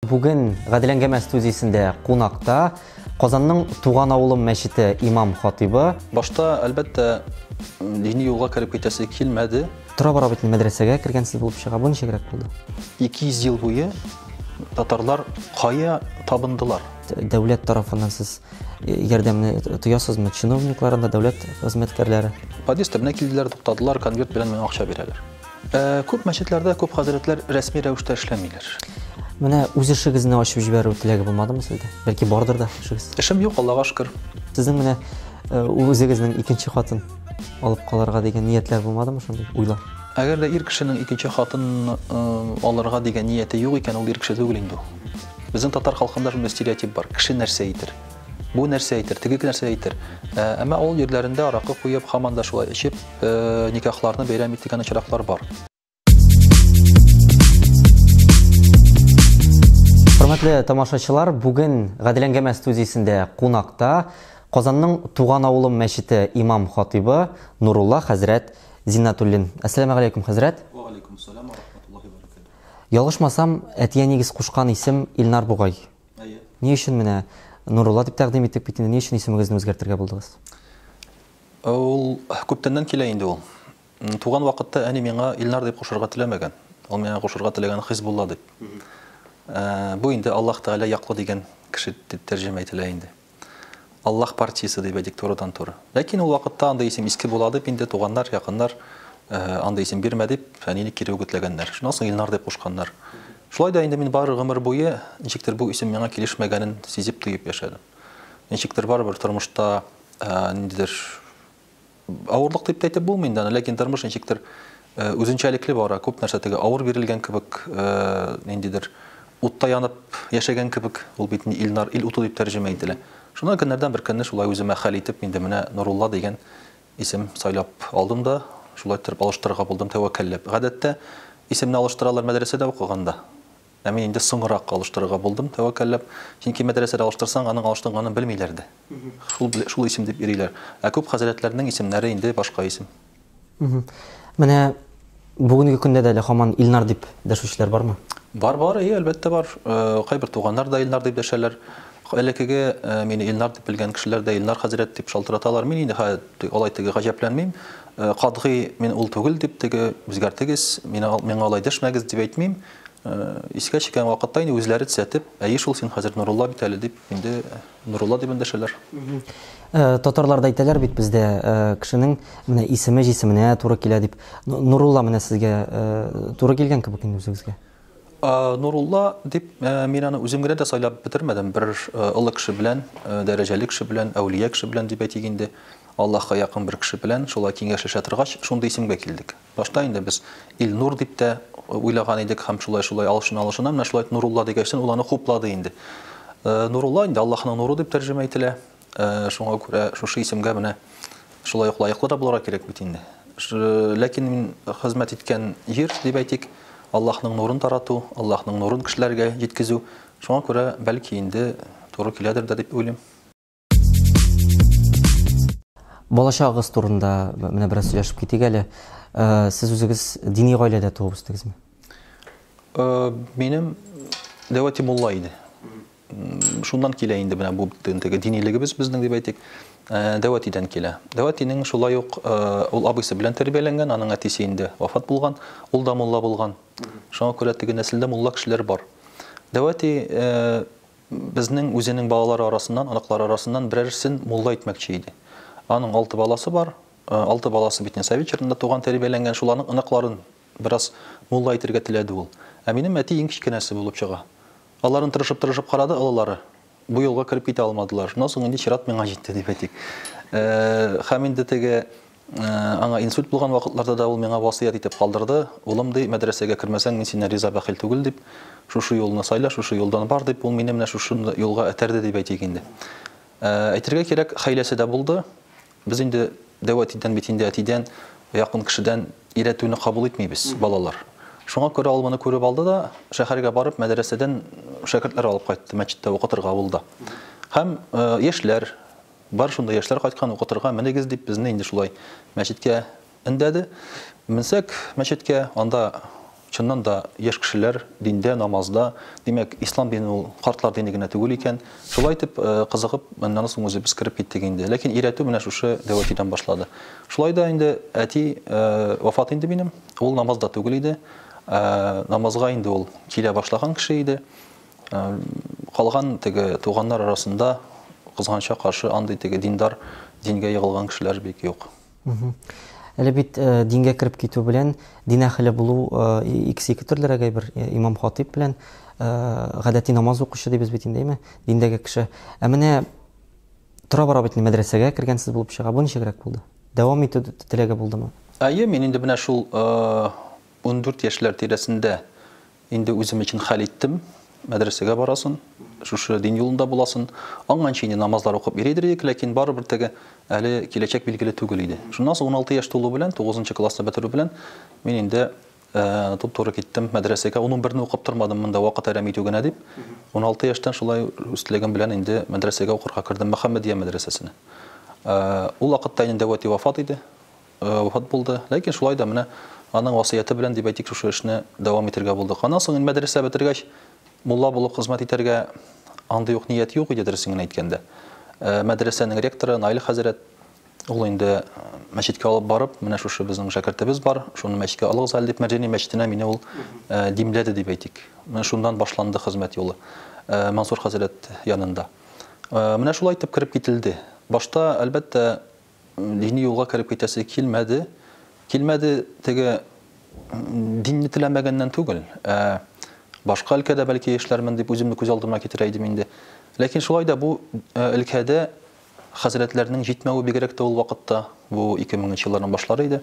Бүгін Ғадел әңгәмә студиясендә қонақта Қазанның туған ауылым мәчете имам хатибы. Башта әлбәттә дини юлга кирип китәсе килмәде. Тора-бара бит мәдрәсәгә кергәнсез булып чыга. Бу ничегрәк булды? 200 ел буе татарлар кая табындылар. Дәүләт тарафыннан сез ярдәмне тоясызмы? Чиновникларында дәүләт хезмәткәрләре. Подъездда менә килделәр, туктадылар, конверт белән миңа акча бирәләр. Күп мәчетләрдә күп хәзрәтләр рәсми рәвештә эшләмиләр. Менә үз эшегезне ачып җибәрү теләге булмадымы сездә? Бәлки бардыр да эшегез. Эшем юк, Аллага шөкер. Сезнең менә үзегезнең икенче хатын алып калырга дигән ниятләр булмадымы шундый уйлар? Әгәр дә ир кешенең икенче хатын алырга дигән нияте юк икән, ул ир кеше түгел инде. Безнең татар халкында шундый стереотип бар. Кеше нәрсә әйтер? Бу нәрсә әйтер, теге нәрсә әйтер. Әмма авыл җирләрендә аракы куеп, һаман да шулай эчеп, никахларны бәйрәм иткән очраклар бар. Хөрмәтле тамашачылар, бүген Ғадел әңгәмә студиясендә кунакта Казанның туган авылым мәчете имам хатибы Нурулла хәзрәт Зиннатуллин. Ассаламу алейкум хәзрәт. Ва алейкум ассалам ва рахматуллахи ва баракатух. Ялгышмасам, әтиянигез кушкан исем Илнар Бугай. Ни өчен менә Нурулла дип тәкъдим иттек бит инде, ни өчен исемегезне үзгәртергә булдыгыз? Ул күптәннән килә инде ул. Туган вакытта әни миңа Илнар дип кушырга теләмәгән. Ул миңа кушырга теләгән Хизбулла дип. Бу инде Аллаһ Таала яклы дигән кеше дип тәрҗемә ителә инде. Аллаһ партиясе дип әйтик турыдан туры. Ләкин ул вакытта андай исем иске була дип инде туганнар, якыннар андай исем бирмә дип әнине кире үгетләгәннәр. Шуннан соң Илнар дип кушканнар. Шулай да инде мин бары гомер буе ничектер бу исем миңа килешмәгәнен сизеп тоеп яшәдем. Ничектер барыбер тормышта ниндидер авырлык дип әйтеп булмый инде, ләкин тормыш ничектер үзенчәлекле бара, күп нәрсә теге авыр бирелгән кебек, ниндидер утта янып яшәгән кебек, ул бит Илнар, ил уты дип тәрҗемә ителә. Шуннан көннәрдән бер көнне шулай үземә хәл итеп, инде менә Нурулла дигән исем сайлап алдым да, шулай торып алыштырырга булдым тәвәккәлләп. Гадәттә исемне алыштыралар мәдрәсәдә укыганда. Мин инде соңрак алыштырырга булдым тәвәккәлләп. Чөнки мәдрәсәдә алыштырсаң, аның алыштырганын белмиләр дә. Шул исем дип йөриләр. Күп хәзрәтләрнең исемнәре инде башка исем. Менә бүгенге көндә дә һаман Илнар дип дәшүчеләр бармы? Бар, әлбәттә бар. Кайбер туганнар да Илнар дип дәшәләр. Элекеге мине Илнар дип белгән кешеләр дә Илнар хәзрәт дип шалтыраталар. Мин инде алай теге гаҗәпләнмим. Кадгый мин ул түгел дип теге үзгәртегез, миңа алай дәшмәгез дип әйтмим. Искә чыккан вакытта инде үзләре төзәтеп, әйе шул син хәзер Нурулла бит әле дип инде Нурулла дип дәшәләр. Татарларда әйтәләр бит бездә кешенең менә исеме җисеменә туры килә дип. Нурулла менә сезгә туры килгән кебек инде үзегезгә. Нурулла дип мин аны үзем генә дә сайлап бетермәдем. Бер олы кеше белән, дәрәҗәле кеше белән, әүлия кеше белән дип әйтик инде. Аллаһка якын бер кеше белән шулай киңәшләшә торгач, шундый исемгә килдек. Башта инде без Илнур дип тә уйлаган идек һәм шулай алышына, менә шулай Нурулла дигәчтен ул аны хуплады инде. Нурулла инде Аллаһның нуры дип тәрҗемә ителә. Шуңа күрә шушы исемгә менә шулай ук лаеклы да булырга кирәк бит инде. Ләкин мин хезмәт иткән җир дип әйтик, Аллаһның нурын тарату, Аллаһның нурын кешеләргә җиткезү. Шуңа күрә бәлки инде туры киләдер дә дип уйлыйм. Балачагыз турында менә бераз сөйләшеп китик әле. Сез үзегез дини гаиләдә туып үстегезме? Минем дәвати мулла иде. Шуннан килә инде менә бу теге динилегебез безнең дип әйтик. Дәватидан килә. Дәватинең шулай ук ул абыйсы белән тәрбияләнгән, аның әтисе инде вафат булган, ул да мулла булган. Шуңа күрә теге нәселдә мулла кешеләр бар. Дәвати безнең үзенең балалары арасыннан, анаклары арасыннан берәрсен мулла итмәкче иде. Аның 6 баласы бар. 6 баласы бит Совет чорында туган, тәрбияләнгән, шуларның анакларын бераз мулла итәргә теләде ул. Ә минем әти иң кичкенәсе булып чыга. Аларын тырышып карады, алалары. Бу юлга кирип китә алмадылар. Шуннан соң инде чират миңа җитте дип әйтик. Һәм инде теге аңа инсульт булган вакытларда да ул миңа васыят итеп калдырды. Улым ди, мәдрәсәгә кермәсәң мин синнән риза бәхил түгел дип, шушы юлны сайла, шушы юлдан бар дип, ул мине менә шушы юлга әтәрде дип әйтик инде. Әйтергә кирәк, хәйләсе дә булды. Без инде дәватидан бит инде әтидән, якын кешедән өйрәтүне кабул итмибез балалар. Шуңа күрә ул моны күреп алды да, шәһәргә барып мәдрәсәдән шәкертләр алып кайтты, мәчеттә укытырга булды. Һәм яшьләр бар, шунда яшьләр кайткан укытырга, менегез дип безне инде шулай мәчеткә индәде. Менсәк мәчеткә, анда чыннан да яшь кешеләр диндә, намазда, димәк, ислам дине ул картлар дине генә түгел икән. Шулай итеп, кызыгып, моннан соң үзебез кирип киттек инде. Ләкин өйрәтү менә шушы дәватидан башлады. Шулай да инде әти вафат инде минем. Ул намазда түгел иде. Намазга инде ул килә башлаган кеше иде. Калган теге туганнар арасында кызганча каршы андый теге диндар, дингә ягылган кешеләр бик юк. Әле бит дингә кирип китү белән дин әһле булу ике төрлерәгә бер имам хатип белән гадәти намаз укучы дибез бит индеме диндәге кеше. Ә менә тора бара бит мәдрәсәгә кергәнсез булып чыга. Бу ничегрәк булды? Дәвам итү теләге булдымы? Әйе, мин инде менә шул 14 яшьләр тирәсендә инде үзем өчен хәл иттем. Мәдрәсәгә барасын, шушы дин юлында буласын. Аңганчы инде намазлар укып йөридек, ләкин барыбер теге әле киләчәк билгеле түгел иде. Шуннан соң 16 яшь тулу белән, 9нчы класста бетерү белән мин инде туп-туры киттем мәдрәсәгә. 11-не укып тормадым монда вакыт әрәм итү генә дип. 16 яшьтән шулай үстелегем белән инде мәдрәсәгә укырга кирдем, Мөхәммәдия мәдрәсәсенә. Ул вакытта инде дәвати вафат иде. Вафат булды. Ләкин шулай да менә аның васыяты белән дип әйтик, шушы эшне дәвам итәргә булдык. Аннан соң мәдрәсә бетергәч мулла булып хезмәт итәргә андый юк ният юк иде дөресен әйткәндә. Мәдрәсәнең ректоры Наил хәзрәт ул инде мәчеткә алып барып, менә шушы безнең шәкертебез бар, шуны мәчеткә алыгыз әле дип Мәрҗани мәчетенә мине ул димләде дип әйтик. Менә шуннан башланды хезмәт юлы. Мансур хәзрәт янында. Менә шулай итеп кирип кителде. Башта әлбәттә дини юлга кирип китәсе килмәде. Килмәде теге динне теләмәгәннән түгел. Башка өлкәдә бәлки эшләрмен дип үземне күз алдыма китерә идем инде. Ләкин шулай да бу өлкәдә хәзрәтләрнең җитмәүе бигрәк тә ул вакытта, бу 2000нчы елларның башлары иде.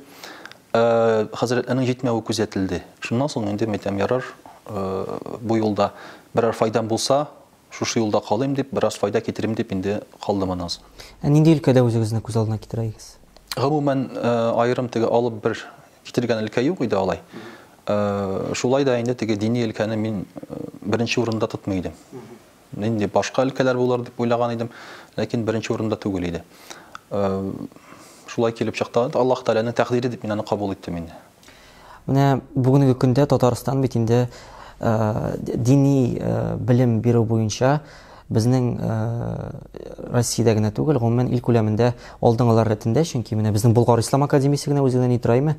Хәзрәтләрнең җитмәүе күзәтелде. Шуннан соң инде мәйтәм ярар, бу юлда берәр файдам булса, шушы юлда калыйм дип, бераз файда китерим дип инде калдым аннан соң. Нинди өлкәдә үзегезне күз алдына китерәгез? Гомумән аерым теге алып бер китергән өлкә юк иде алай. Шулай да инде теге дини өлкәне мин беренче урында тотмый идем. Инде башка өлкәләр булыр дип уйлаган идем, ләкин беренче урында түгел иде. Шулай килеп чыкты. Аллаһ Тәгаләнең тәкъдире дип мин аны кабул иттем инде. Менә бүгенге көндә Татарстан бит инде дини белем бирү буенча безнең Россиядә генә түгел, гомумән ил күләмендә алдынгылар рәтендә, чөнки менә безнең Болгар Ислам академиясе генә үзеннән итраимы.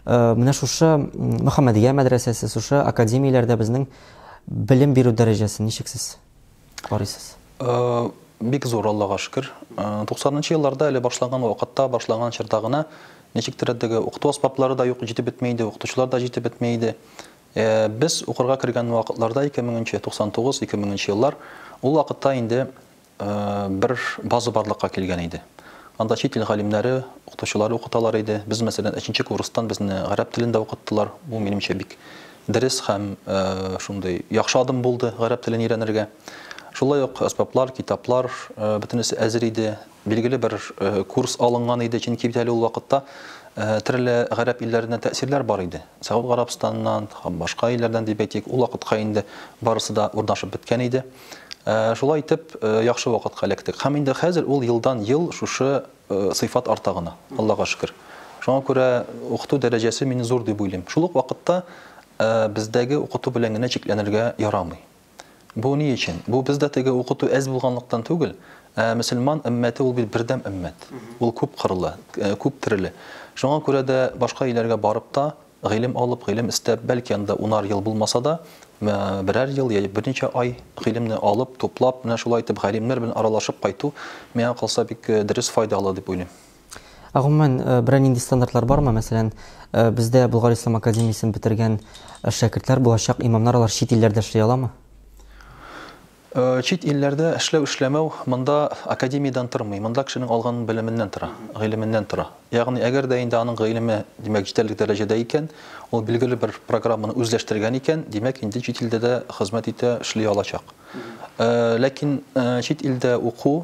Менә шушы Мөхәммәдия мәдрәсәсе, шушы академияләрдә безнең белем бирү дәрәҗәсе ничексез карыйсыз? Бик зур, Аллаһка шөкер. 90нчы елларда әле башлаган вакытта, башлаган чорда гына ничектер теге укыту асбаплары да юк, җитеп бетмәйде, укытучылар да җитеп бетмәйде. Без укырга кергән вакытларда 2099-2000нчы еллар ул вакытта инде бер база барлыкка килгән иде. Анда чит ил галимнәре, укытучылары укыталар иде. Без мәсәлән 3нче курстан безне гарәп телендә укыттылар. Бу минемчә бик дөрес һәм шундый яхшы адым булды гарәп телен өйрәнергә. Шулай ук асбаплар, китаплар бөтенесе әзер иде. Билгеле бер курс алынган иде, чөнки бит әле ул вакытта төрле гарәп илләреннән тәэсирләр бар иде. Сауд Арабстаннан һәм башка илләрдән дип әйтик, ул вакытка инде барысы да урнашып беткән иде. Шулай итеп яхшы вакытка эләктек. Һәм инде хәзер ул елдан ел шушы сыйфат арта гына. Аллаһка шөкер. Шуңа күрә укыту дәрәҗәсе мине зур дип уйлыйм. Шул ук вакытта бездәге укыту белән генә чикләнергә ярамый. Бу ни өчен? Бу бездә теге укыту әз булганлыктан түгел, мөселман өммәте ул бит бердәм өммәт. Ул күп кырлы, күп төрле. Шуңа күрә дә башка илләргә барып та гыйлем алып, гыйлем истәп, бәлки анда 10 ел булмаса да, берәр ел яки берничә ай гыйлемне алып, туплап, менә шулай итеп галимнәр белән аралашып кайту миңа калса бик дөрес файдалы дип уйлыйм. Гомумән берәр нинди стандартлар бармы? Мәсәлән, бездә Болгар Ислам академиясен бетергән шәкертләр булачак имамнар алар чит илләрдә эшли аламы? Чит илләрдә эшләү-эшләмәү монда академиядан тормый. Монда кешенең алган белеменнән тора, гыйлеменнән тора. Ягъни әгәр дә инде аның гыйлеме, димәк, җитәрлек дәрәҗәдә икән, ул билгеле бер программаны үзләштергән икән, димәк, инде чит илдә дә хезмәт итә, эшли алачак. Ләкин чит илдә уку,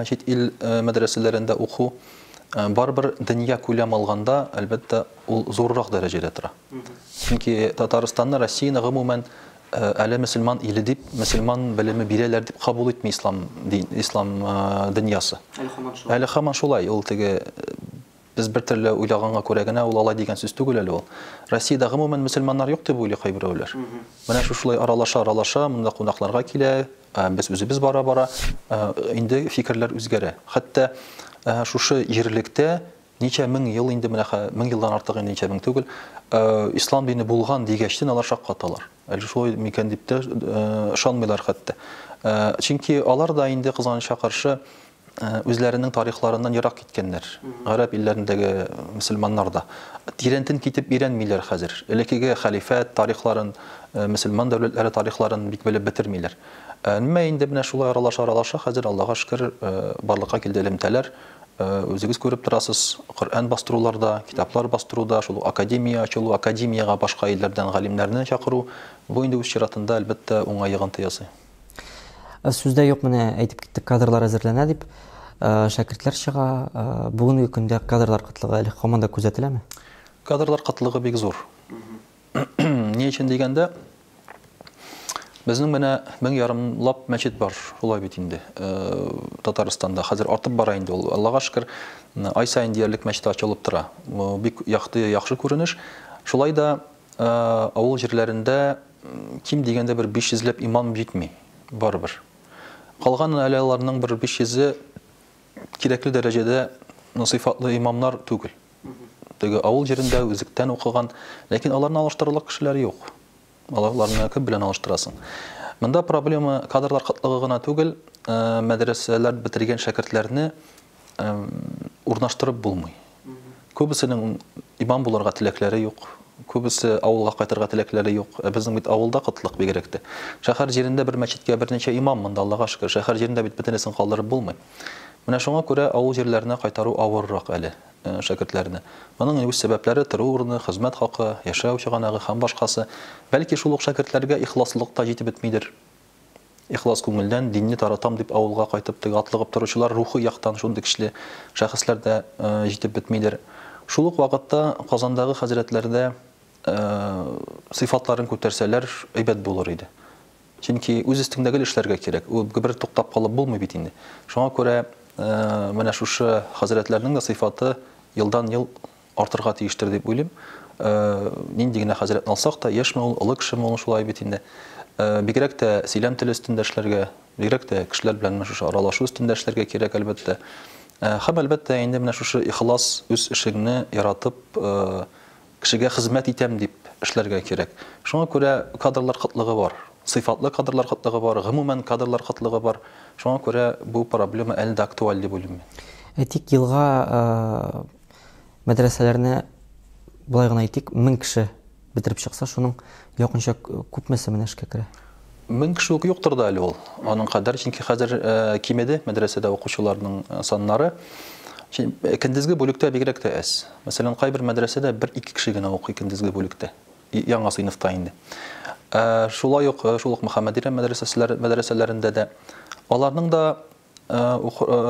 чит ил мәдрәсәләрендә уку барбер дөнья күләм алганда, әлбәттә, ул зуррак дәрәҗәдә тора. Чөнки Татарстанны, Россияны гомумән әле мөселман иле дип, мөселман белеме бирәләр дип кабул итми ислам дөньясы. Әле һаман шулай. Ул теге Без бер төрле уйлаганга күрә генә ул алай дигән сүз түгел әле ул. Россиядә гомумән мөселманнар юк дип уйлый кайберәүләр. Менә шулай аралаша, монда кунакларга килә, без үзебез бара-бара, инде фикерләр үзгәрә. Хәтта шушы җирлектә ничә мең ел инде менә 1000 елдан артык инде ничә мең түгел, ислам дине булган дигәчтен алар шаккаталар. Әле шулай микән дип тә ышанмыйлар хәтта. Чөнки алар да инде кызганычка каршы үзләренең тарихларыннан ерак киткәннәр. Гарәп илләрендәге мөселманнар да тирәнтен китеп өйрәнмиләр хәзер. Элекеге халифат тарихларын, мөселман дәүләтләре тарихларын бик белеп бетермиләр. Нимә инде менә шулай аралаша хәзер Аллаһка шөкер барлыкка килде элемтәләр. Үзегез күреп торасыз, Коръән бастыруларда, китаплар бастыруда, шул академия ачылу, академияга башка илләрдән галимнәрне чакыру, бу инде үз чиратында әлбәттә уңай йогынты ясый. Сүздә юк, менә әйтеп киттек, кадрлар әзерләнә дип, шәкертләр чыга, бүгенге көндә кадрлар кытлыгы әле һаман да күзәтеләме? Кадрлар кытлыгы бик зур. Ни өчен дигәндә, безнең менә 1500 мәчет бар, шулай бит инде. Татарстанда хәзер артып бара инде ул. Аллаһка шөкер, ай сайын диярлек мәчет ачылып тора. Бик яхшы күренеш. Шулай да авыл җирләрендә ким дигәндә бер 500ләп имам җитми, барыбер. Калган аларның бер 500-е кирәкле дәрәҗәдә сыйфатлы имамнар түгел. Теге авыл җирендә үзектән укыган, ләкин аларны алыштырырлык кешеләр юк. Аларны күп белән алыштырасың. Монда проблема кадрлар кытлыгы гына түгел, мәдрәсәләр бетергән шәкертләрне урнаштырып булмый. Күбесенең имам булырга теләкләре юк. Күбесе авылга кайтырга теләкләре юк. Безнең бит авылда кытлык бигрәк тә. Шәһәр җирендә бер мәчеткә берничә имам монда, Аллаһка шөкер. Шәһәр җирендә бит бөтенесен калдырып булмый. Менә шуңа күрә авыл җирләренә кайтару авыррак әле шәкертләрне. Моның үз сәбәпләре тору урыны, хезмәт хакы, яшәү чыганагы һәм башкасы. Бәлки шул ук шәкертләргә ихласлык та җитеп бетмидер. Ихлас күңелдән динне таратам дип авылга кайтып теге атлыгып торучылар рухи яктан шундый кишле шәхесләр дә җитеп бетмидер. Шул ук вакытта Казандагы хәзрәтләрдә сыйфатларын күтәрсәләр әйбәт булыр иде. Чөнки үз өстендәге эшләргә кирәк. Ул бер туктап калып булмый бит инде. Шуңа күрә менә шушы хәзрәтләрнең дә сыйфаты елдан-ел артырга тиештер дип уйлыйм. Нинди генә хәзрәтне алсак та, яшьме ул, олы кешеме ул шулай бит инде. Бигрәк тә сөйләм теле өстендә эшләргә, бигрәк тә кешеләр белән шушы аралашу өстендә эшләргә кирәк әлбәттә. Һәм әлбәттә инде менә шушы ихлас үз эшеңне яратып, кешегә хезмәт итәм дип эшләргә кирәк. Шуңа күрә кадрлар кытлыгы бар. Сыйфатлы кадрлар кытлыгы бар, гомумән кадрлар кытлыгы бар. Шуңа күрә бу проблема әле дә актуаль дип уйлыйм. Әйтик, елга мәдрәсәләрне булай гына әйтик, 1000 кеше бетереп чыкса, шуның якынча күпмесе менә эшкә керә? 1000 кеше үк юктыр да әле ул. Аның кадәр, чөнки хәзер кимеде мәдрәсәдә укучыларның саннары. Көндезге бүлектә бигрәк тә әз. Мәсәлән, кайбер мәдрәсәдә 1-2 кеше генә укый көндезге бүлектә. Яңа сыйныфта инде. Шулай ук Мөхәммәдия мәдрәсәләрендә дә аларның да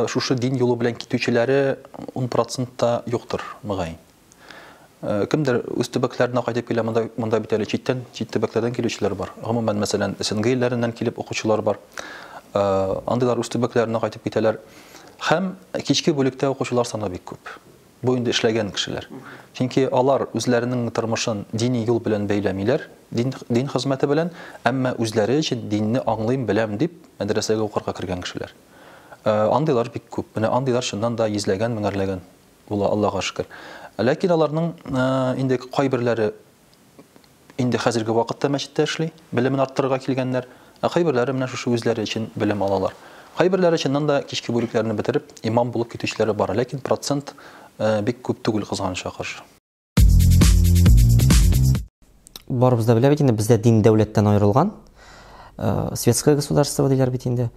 шушы дин юлы белән китүчеләре 10% та юктыр мөгаен. Кемдер үз төбәкләренә кайтып килә, монда бит әле чит төбәкләрдән килүчеләр бар. Гомумән, мәсәлән, СНГ илләреннән килеп укучылар бар. Андыйлар үз төбәкләренә кайтып китәләр. Һәм кичке бүлектә укучылар саны бик күп. Бу инде эшләгән кешеләр. Чөнки алар үзләренең тормышын дини юл белән бәйләмиләр, дин хезмәте белән, әмма үзләре өчен динне аңлыйм, беләм дип мәдрәсәгә укырга кергән кешеләр. Андыйлар бик күп. Менә андыйлар шуннан да йөзләгән, меңәрләгән була, Аллаһка шөкер. Ләкин аларның инде кайберләре инде хәзерге вакытта мәчеттә эшли, белемен арттырырга килгәннәр, кайберләре менә шушы үзләре өчен белем алалар. Кайберләре чыннан да кичке бүлекләрне бетереп имам булып китүчеләре бар, ләкин процент бик күп түгел, кызганычка каршы. Барыбыз да белә бит инде, бездә дин дәүләттән аерылган, светское государство диләр бит инде.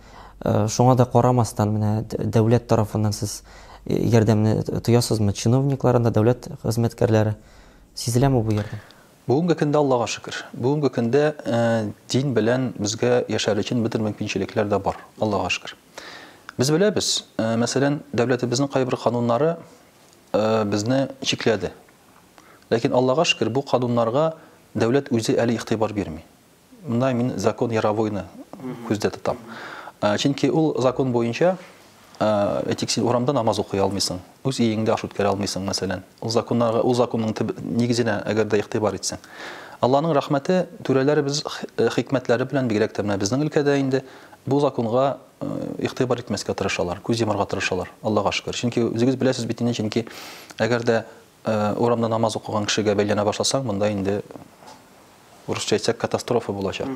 Шуңа да карамастан менә дәүләт тарафыннан сез ярдәмне тоясызмы? Чиновникларында, дәүләт хезмәткәрләре сизеләме бу ярдәм? Бүгенге көндә Аллаһка шөкер. Бүгенге көндә дин белән безгә яшәр өчен бөтен мөмкинчелекләр дә бар, Аллаһка шөкер. Без беләбез, мәсәлән, дәүләтебезнең кайбер кануннары безне чикләде. Ләкин Аллаһка шөкер, бу кануннарга дәүләт үзе әле игътибар бирми. Монда мин закон яровойны күздә тотам. Чөнки ул закон буенча әйтик син урамда намаз укый алмыйсың, үз өеңдә аш үткәрә алмыйсың, мәсәлән. Ул законның нигезенә әгәр дә игътибар итсәң. Аллаһның рәхмәте, түрәләребез хикмәтләре белән бигрәк тә менә безнең өлкәдә инде бу законга игътибар итмәскә тырышалар, күз йомарга тырышалар. Аллаһка шөкер. Чөнки үзегез беләсез бит инде, чөнки әгәр дә урамда намаз укыган кешегә бәйләнә башласаң, монда инде урысча әйтсәк катастрофа булачак.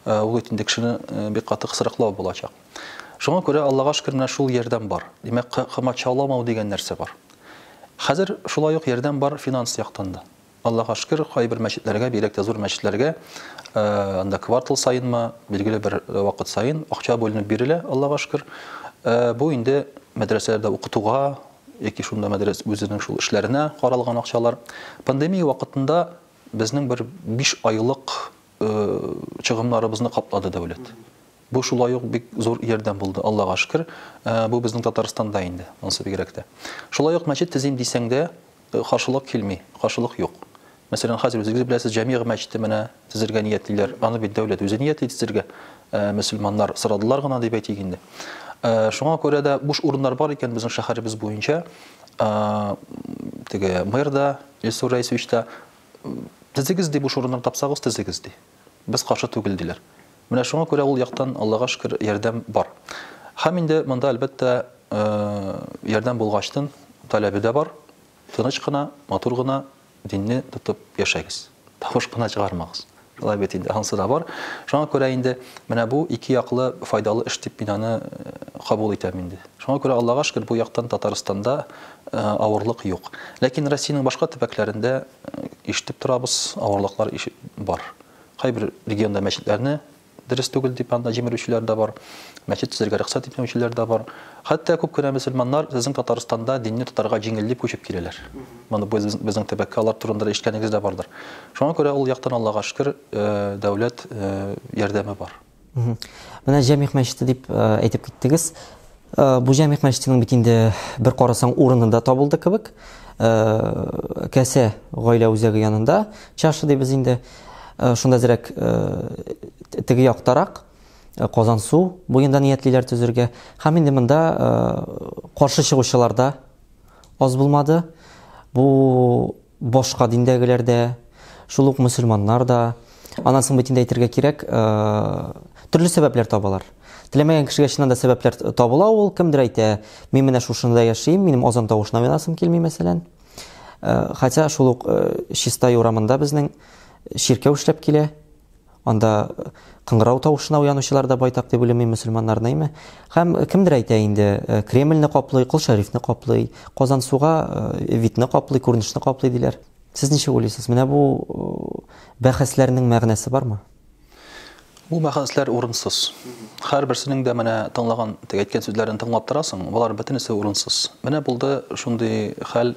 Ул инде кешене бик каты кысрыклау булачак. Шуңа күрә Аллаһка шөкер менә шул ярдәм бар. Димәк, кымачауламау дигән нәрсә бар. Хәзер шулай ук ярдәм бар финанс яктан да. Аллаһка шөкер, кайбер мәчетләргә, бигрәк тә зур мәчетләргә анда квартал сайынмы, билгеле бер вакыт сайын акча бүленеп бирелә, Аллаһка шөкер. Бу инде мәдрәсәләрдә укытуга, яки шунда мәдрәс үзенең шул эшләренә каралган акчалар. Пандемия вакытында безнең бер 5 айлык чыгымнарыбызны каплады дәүләт. Бу шулай ук бик зур ярдәм булды, Аллаһка шөкер. Бу безнең Татарстанда инде, анысы бигрәк тә. Шулай ук мәчет төзим дисәң дә каршылык килми, каршылык юк. Мәсәлән, хәзер үзегез беләсез, җәмигъ мәчете менә төзергә ниятлиләр. Аны бит дәүләт үзе ниятли төзергә. Мөселманнар сорадылар гына дип әйтик инде. Шуңа күрә дә буш урыннар бар икән безнең шәһәребез буенча. Теге мэрда, Илсур Рәисович та төзегез ди, буш урыннар тапсагыз төзегез ди. Без каршы түгел диләр. Менә шуңа күрә ул яктан Аллаһка шөкер ярдәм бар. Һәм инде монда әлбәттә ярдәм булгачтын таләбе дә бар. Тыныч кына, матур гына динне тотып яшәгез. Тавыш кына чыгармагыз. Шулай бит инде ансы да бар. Шуңа күрә инде менә бу ике яклы файдалы эш дип мин аны кабул итәм инде. Шуңа күрә Аллаһка шөкер бу яктан Татарстанда авырлык юк. Ләкин Россиянең башка төбәкләрендә ишетеп торабыз, авырлыклар бар. Кайбер регионда мәчетләрне дөрес түгел дип анда җимерүчеләр дә бар. Мәчет төзергә рөхсәт итмәүчеләр дә бар. Хәтта күп кенә мөселманнар безнең Татарстанда динне тотарга җиңел дип күчеп киләләр. Моны безнең төбәккә алар турында ишеткәнегез дә бардыр. Шуңа күрә ул яктан Аллаһка шөкер дәүләт ярдәме бар. Менә җәмигъ мәчете дип әйтеп киттегез. Бу җәмигъ мәчетенең бит инде бер карасаң урынында табылды кебек. Кәсә гаилә үзәге янында, чашы дибез инде. Шунда зирәк теге яктарак Казан су буенда ниятлиләр төзергә. Һәм инде монда каршы чыгучылар да аз булмады. Бу башка диндәгеләр дә, шул ук мөселманнар да. Аннан соң бит инде әйтергә кирәк, төрле сәбәпләр табалар. Теләмәгән кешегә чыннан да сәбәпләр табыла, ул кемдер әйтә, мин менә шушында яшим, минем азан тавышына уянасым килми мәсәлән. Хәтта шул ук Чистай урамында безнең ширкәү эшләп килә. Анда кыңгырау тавышына уянучылар да байтак дип уйлыйм мөселманнарны, әйме. Һәм кемдер әйтә инде, Кремльне каплый, Кол Шәрифне каплый, Казан суга Витне каплый, күренешне каплый диләр. Сез ничек уйлыйсыз? Менә бу бәхәсләрнең мәгънәсе бармы? Бу бәхәсләр урынсыз. Һәрберсенең дә менә тыңлаган, теге әйткән сүзләрен тыңлап торасың, булар бөтенесе урынсыз. Менә булды шундый хәл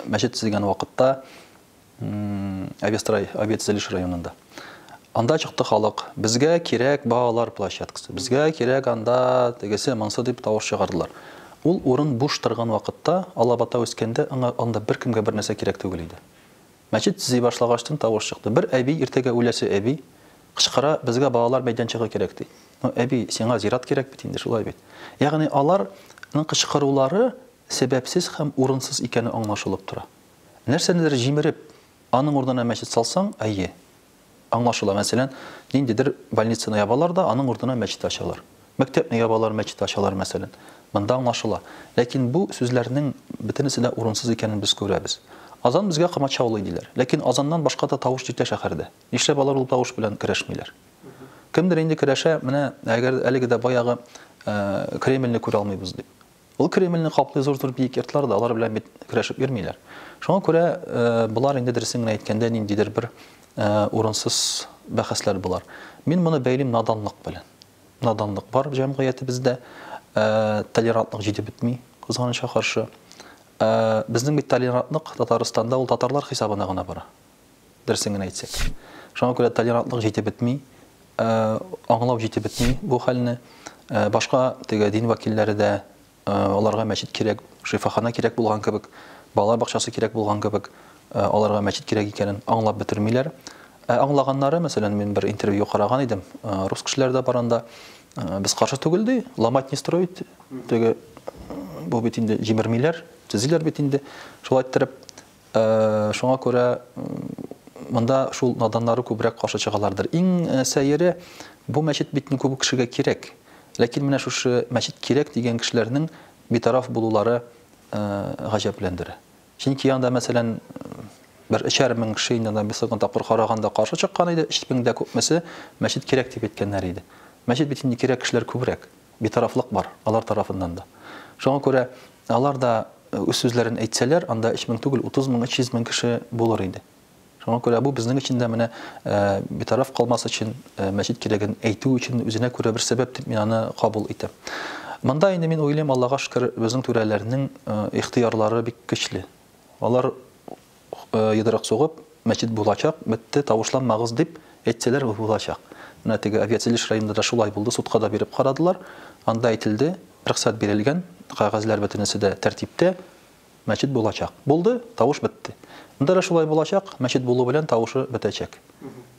мәчет төзегән вакытта Обед-Зелиш районында. Анда чыкты халык. Безгә кирәк балалар площадкасы. Безгә кирәк анда тегесе монсы дип тавыш чыгардылар. Ул урын буш торган вакытта, Алабата үскәндә, анда бер кемгә бер нәрсә кирәк түгел иде. Мәчет төзи башлагачтан тавыш чыкты. Бер әби, иртәгә үләсе әби, кычкыра, безгә балалар мәйданчыгы кирәк ди. Әби, сиңа зират кирәк бит инде, шулай бит. Ягъни аларның кычкырулары сәбәпсез һәм урынсыз икәне аңлашылып тора. Нәрсәнедер җимереп, аның урынына мәчет салсаң, әйе, аңлашыла. Мәсәлән, ниндидер больницаны ябалар да, аның урынына мәчет ачалар. Мәктәпне ябалар, мәчет ачалар мәсәлән. Монда аңлашыла. Ләкин бу сүзләрнең бөтенесе дә урынсыз икәнен без күрәбез. Азан безгә кымачаулый диләр. Ләкин азаннан башка да тавыш җитә шәһәрдә. Нишләп алар ул тавыш белән көрәшмиләр? Кемдер инде көрәшә, менә әгәр әлеге дә баягы Кремльне күрә алмыйбыз дип. Ул Кремльне каплый зур-зур бик йортлар да, алар белән бит көрәшеп йөрмиләр. Шуңа күрә булар инде дөресен әйткәндә ниндидер бер урынсыз бәхәсләр булар. Мин моны бәйлим наданлык белән. Наданлык бар җәмгыятебездә, толерантлык җитеп бетми, кызганычка каршы. Безнең бит толерантлык Татарстанда ул татарлар хисабына гына бара. Дөресен әйтсәк. Шуңа күрә толерантлык җитеп бетми, аңлау җитеп бетми бу хәлне. Башка теге дин вәкилләре дә аларга мәчет кирәк, шифахана кирәк булган кебек, балалар бакчасы кирәк булган кебек, аларга мәчет кирәк икәнен аңлап бетермиләр. Аңлаганнары, мәсәлән, мин бер интервью караган идем, рус кешеләр дә баранда, Без каршы түгел ди, ломать не строить. Теге бу бит инде җимермиләр, төзиләр бит инде. Шулай иттереп, шуңа күрә монда шул наданнары күбрәк каршы чыгалардыр. Иң сәере бу мәчет битне күп кешегә кирәк. Ләкин менә шушы мәчет кирәк дигән кешеләрнең битараф булулары гаҗәпләндерә. Чөнки янда мәсәлән бер 3000 кеше инде бесаган тапкыр караганда каршы чыккан иде, 3000дә күпмесе мәчет кирәк дип әйткәннәр иде. Мәчет бит инде кирәк кешеләр күбрәк. Битарафлык бар алар тарафыннан да. Шуңа күрә алар да үз сүзләрен әйтсәләр, анда 3000 түгел 30000, 300000 кеше булыр иде. Шуңа күрә бу безнең өчен дә менә битараф калмас өчен мәчет кирәген әйтү өчен үзенә күрә бер сәбәп дип мин аны кабул итәм. Монда инде мин уйлыйм, Аллага шөкер, безнең түрәләрнең ихтыярлары бик көчле. Алар йодрак сугып, мәчет булачак, бетте, тавышланмагыз дип әйтсәләр булачак. Менә теге авиациялеш районында да шулай булды, судка да биреп карадылар. Анда әйтелде, рөхсәт бирелгән, кагазлар бөтенесе дә тәртиптә, мәчет булачак. Булды, тавыш бетте. Монда да шулай булачак, мәчет булу белән тавышы бетәчәк.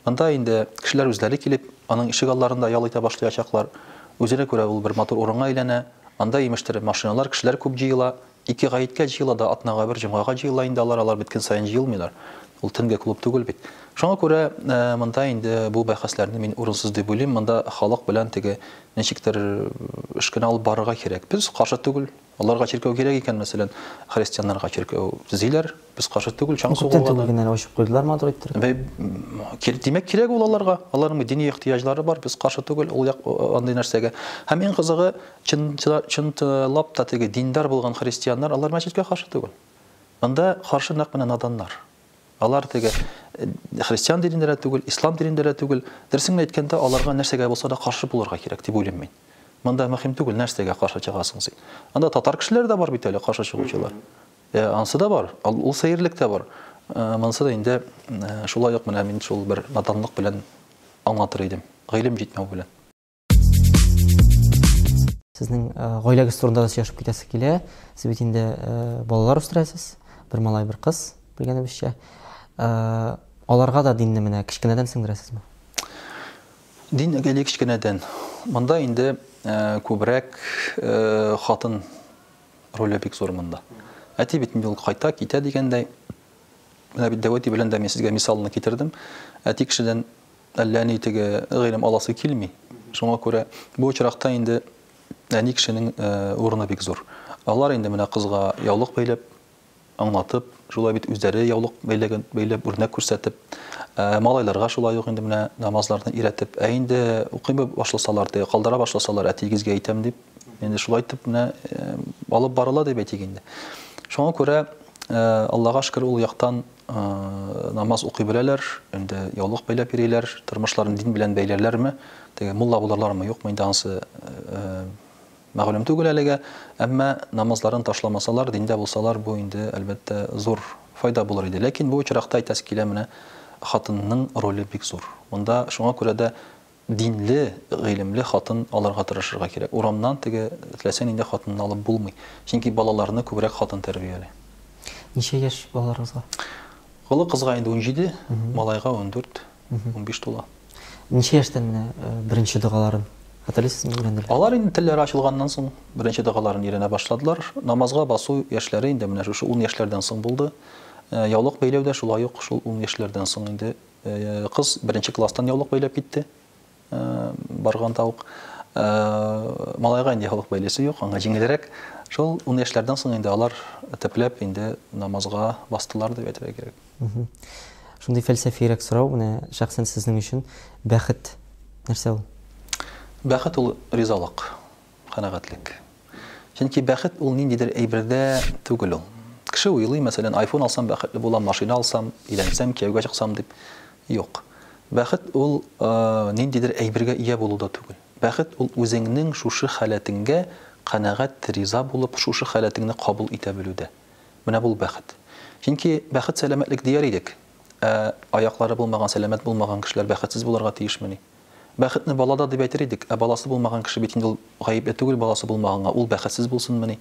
Монда инде кешеләр үзләре килеп, аның ишек алларында ял итә башлаячаклар. Үзенә күрә ул бер матур урынга әйләнә. Анда имештер машиналар, кешеләр күп җыела. 2 гаеткә җыела да, атнага бер җомгага җыела инде алар биткән сайын җыелмыйлар. Ул төнгә клуб түгел бит. Шуңа күрә монда инде бу бәхәсләрне мин урынсыз дип уйлыйм. Монда халык белән теге ничектер эшкә алып барырга кирәк. Без каршы түгел. Аларга чиркәү кирәк икән, мәсәлән, христианнарга чиркәү төзиләр. Без каршы түгел, чаң сугуга. Күптән түгел ачып куйдылар матур иттереп. Димәк кирәк ул аларга. Аларның дини ихтыяҗлары бар. Без каршы түгел ул андый нәрсәгә. Һәм иң кызыгы, чынлап та теге диндар булган христианнар алар мәчеткә каршы түгел. Анда каршы нәкъ менә наданнар. Алар теге христиан динендә дә түгел, ислам динендә дә түгел. Дөресен әйткәндә, аларга нәрсәгә булса да каршы булырга кирәк дип уйлыйм мин. Монда мөһим түгел нәрсәгә каршы чыгасың син. Анда татар кешеләр дә бар бит әле каршы чыгучылар. Ансы да бар, ул сәерлек тә бар. Монсы да инде шулай ук менә мин шул бер наданлык белән аңлатыр идем. Гыйлем җитмәү белән. Сезнең гаиләгез турында да сөйләшеп китәсе килә. Сез бит инде балалар үстерәсез. Бер малай, бер кыз, белгәнебезчә. Аларга да динне менә кичкенәдән сеңдерәсезме? Дин гәле кичкенәдән. Монда инде күбрәк хатын роле бик зур монда. Әти бит инде ул кайта китә дигәндәй. Менә бит дәвати белән дә мин сезгә мисалны китердем. Әти кешедән әллә ни теге гыйлем аласы килми. Шуңа күрә бу очракта инде әни кешенең урыны бик зур. Алар инде менә кызга яулык бәйләп, аңлатып, шулай бит үзләре яулык бәйләп үрнәк күрсәтеп, малайларга шулай ук инде менә намазларны өйрәтеп, инде укый башласалар, калдыра башласалар, әтигезгә әйтәм дип, инде шулай итеп менә алып барыла дип әйтик инде. Шуңа күрә Аллага шөкер ул яктан намаз укый беләләр, инде яулык бәйләп йөриләр, тормышларын дин белән бәйләрләрме, теге мулла булырлармы, юкмы инде ансы мәгълүм түгел әлегә, әмма намазларын ташламасалар, диндә булсалар, бу инде әлбәттә зур файда булыр иде. Ләкин бу очракта әйтәсе килә менә хатынның роле бик зур. Монда шуңа күрә дә динле, гыйлемле хатын алырга тырышырга кирәк. Урамнан теге теләсәң инде хатынны алып булмый. Чөнки балаларны күбрәк хатын тәрбияле. Ничә яшь балаларыгызга? Гылы кызга инде 17, малайга 14, 15 тула. Ничә яшьтән менә беренче дугаларын хәтерлисезме өйрәнделәр? Алар инде телләре ачылганнан соң беренче дугаларын өйрәнә башладылар. Намазга басу яшьләре инде менә шушы 10 яшьләрдән соң булды. Яулык бәйләү дә шулай ук шул 10 яшьләрдән соң инде кыз беренче класстан яулык бәйләп китте. Барган таук. Малайга инде яулык бәйләсе юк, аңа җиңелрәк. Шул 10 яшьләрдән соң инде алар төпләп инде намазга бастылар дип әйтергә кирәк. Шундый фәлсәфирәк сорау, менә шәхсән сезнең өчен бәхет нәрсә ул? Бәхет ул ризалык, канәгатьлек. Чөнки бәхет ул ниндидер әйбердә түгел ул. Кеше уйлый, мәсәлән, iPhone алсам бәхетле булам, машина алсам, өйләнсәм, кияүгә чыксам дип. Юк. Бәхет ул ниндидер әйбергә ия булуда түгел. Бәхет ул үзеңнең шушы халәтеңгә канәгать, риза булып, шушы халәтеңне кабул итә белүдә. Менә бу бәхет. Чөнки бәхет сәламәтлек дияр идек. Аяклары булмаган, сәламәт булмаган кешеләр бәхетсез булырга тиешмени? Бәхетне балада дип әйтер идек, баласы булмаган кеше бит инде ул гаепле түгел, баласы булмаганга ул бәхетсез булсынмыни?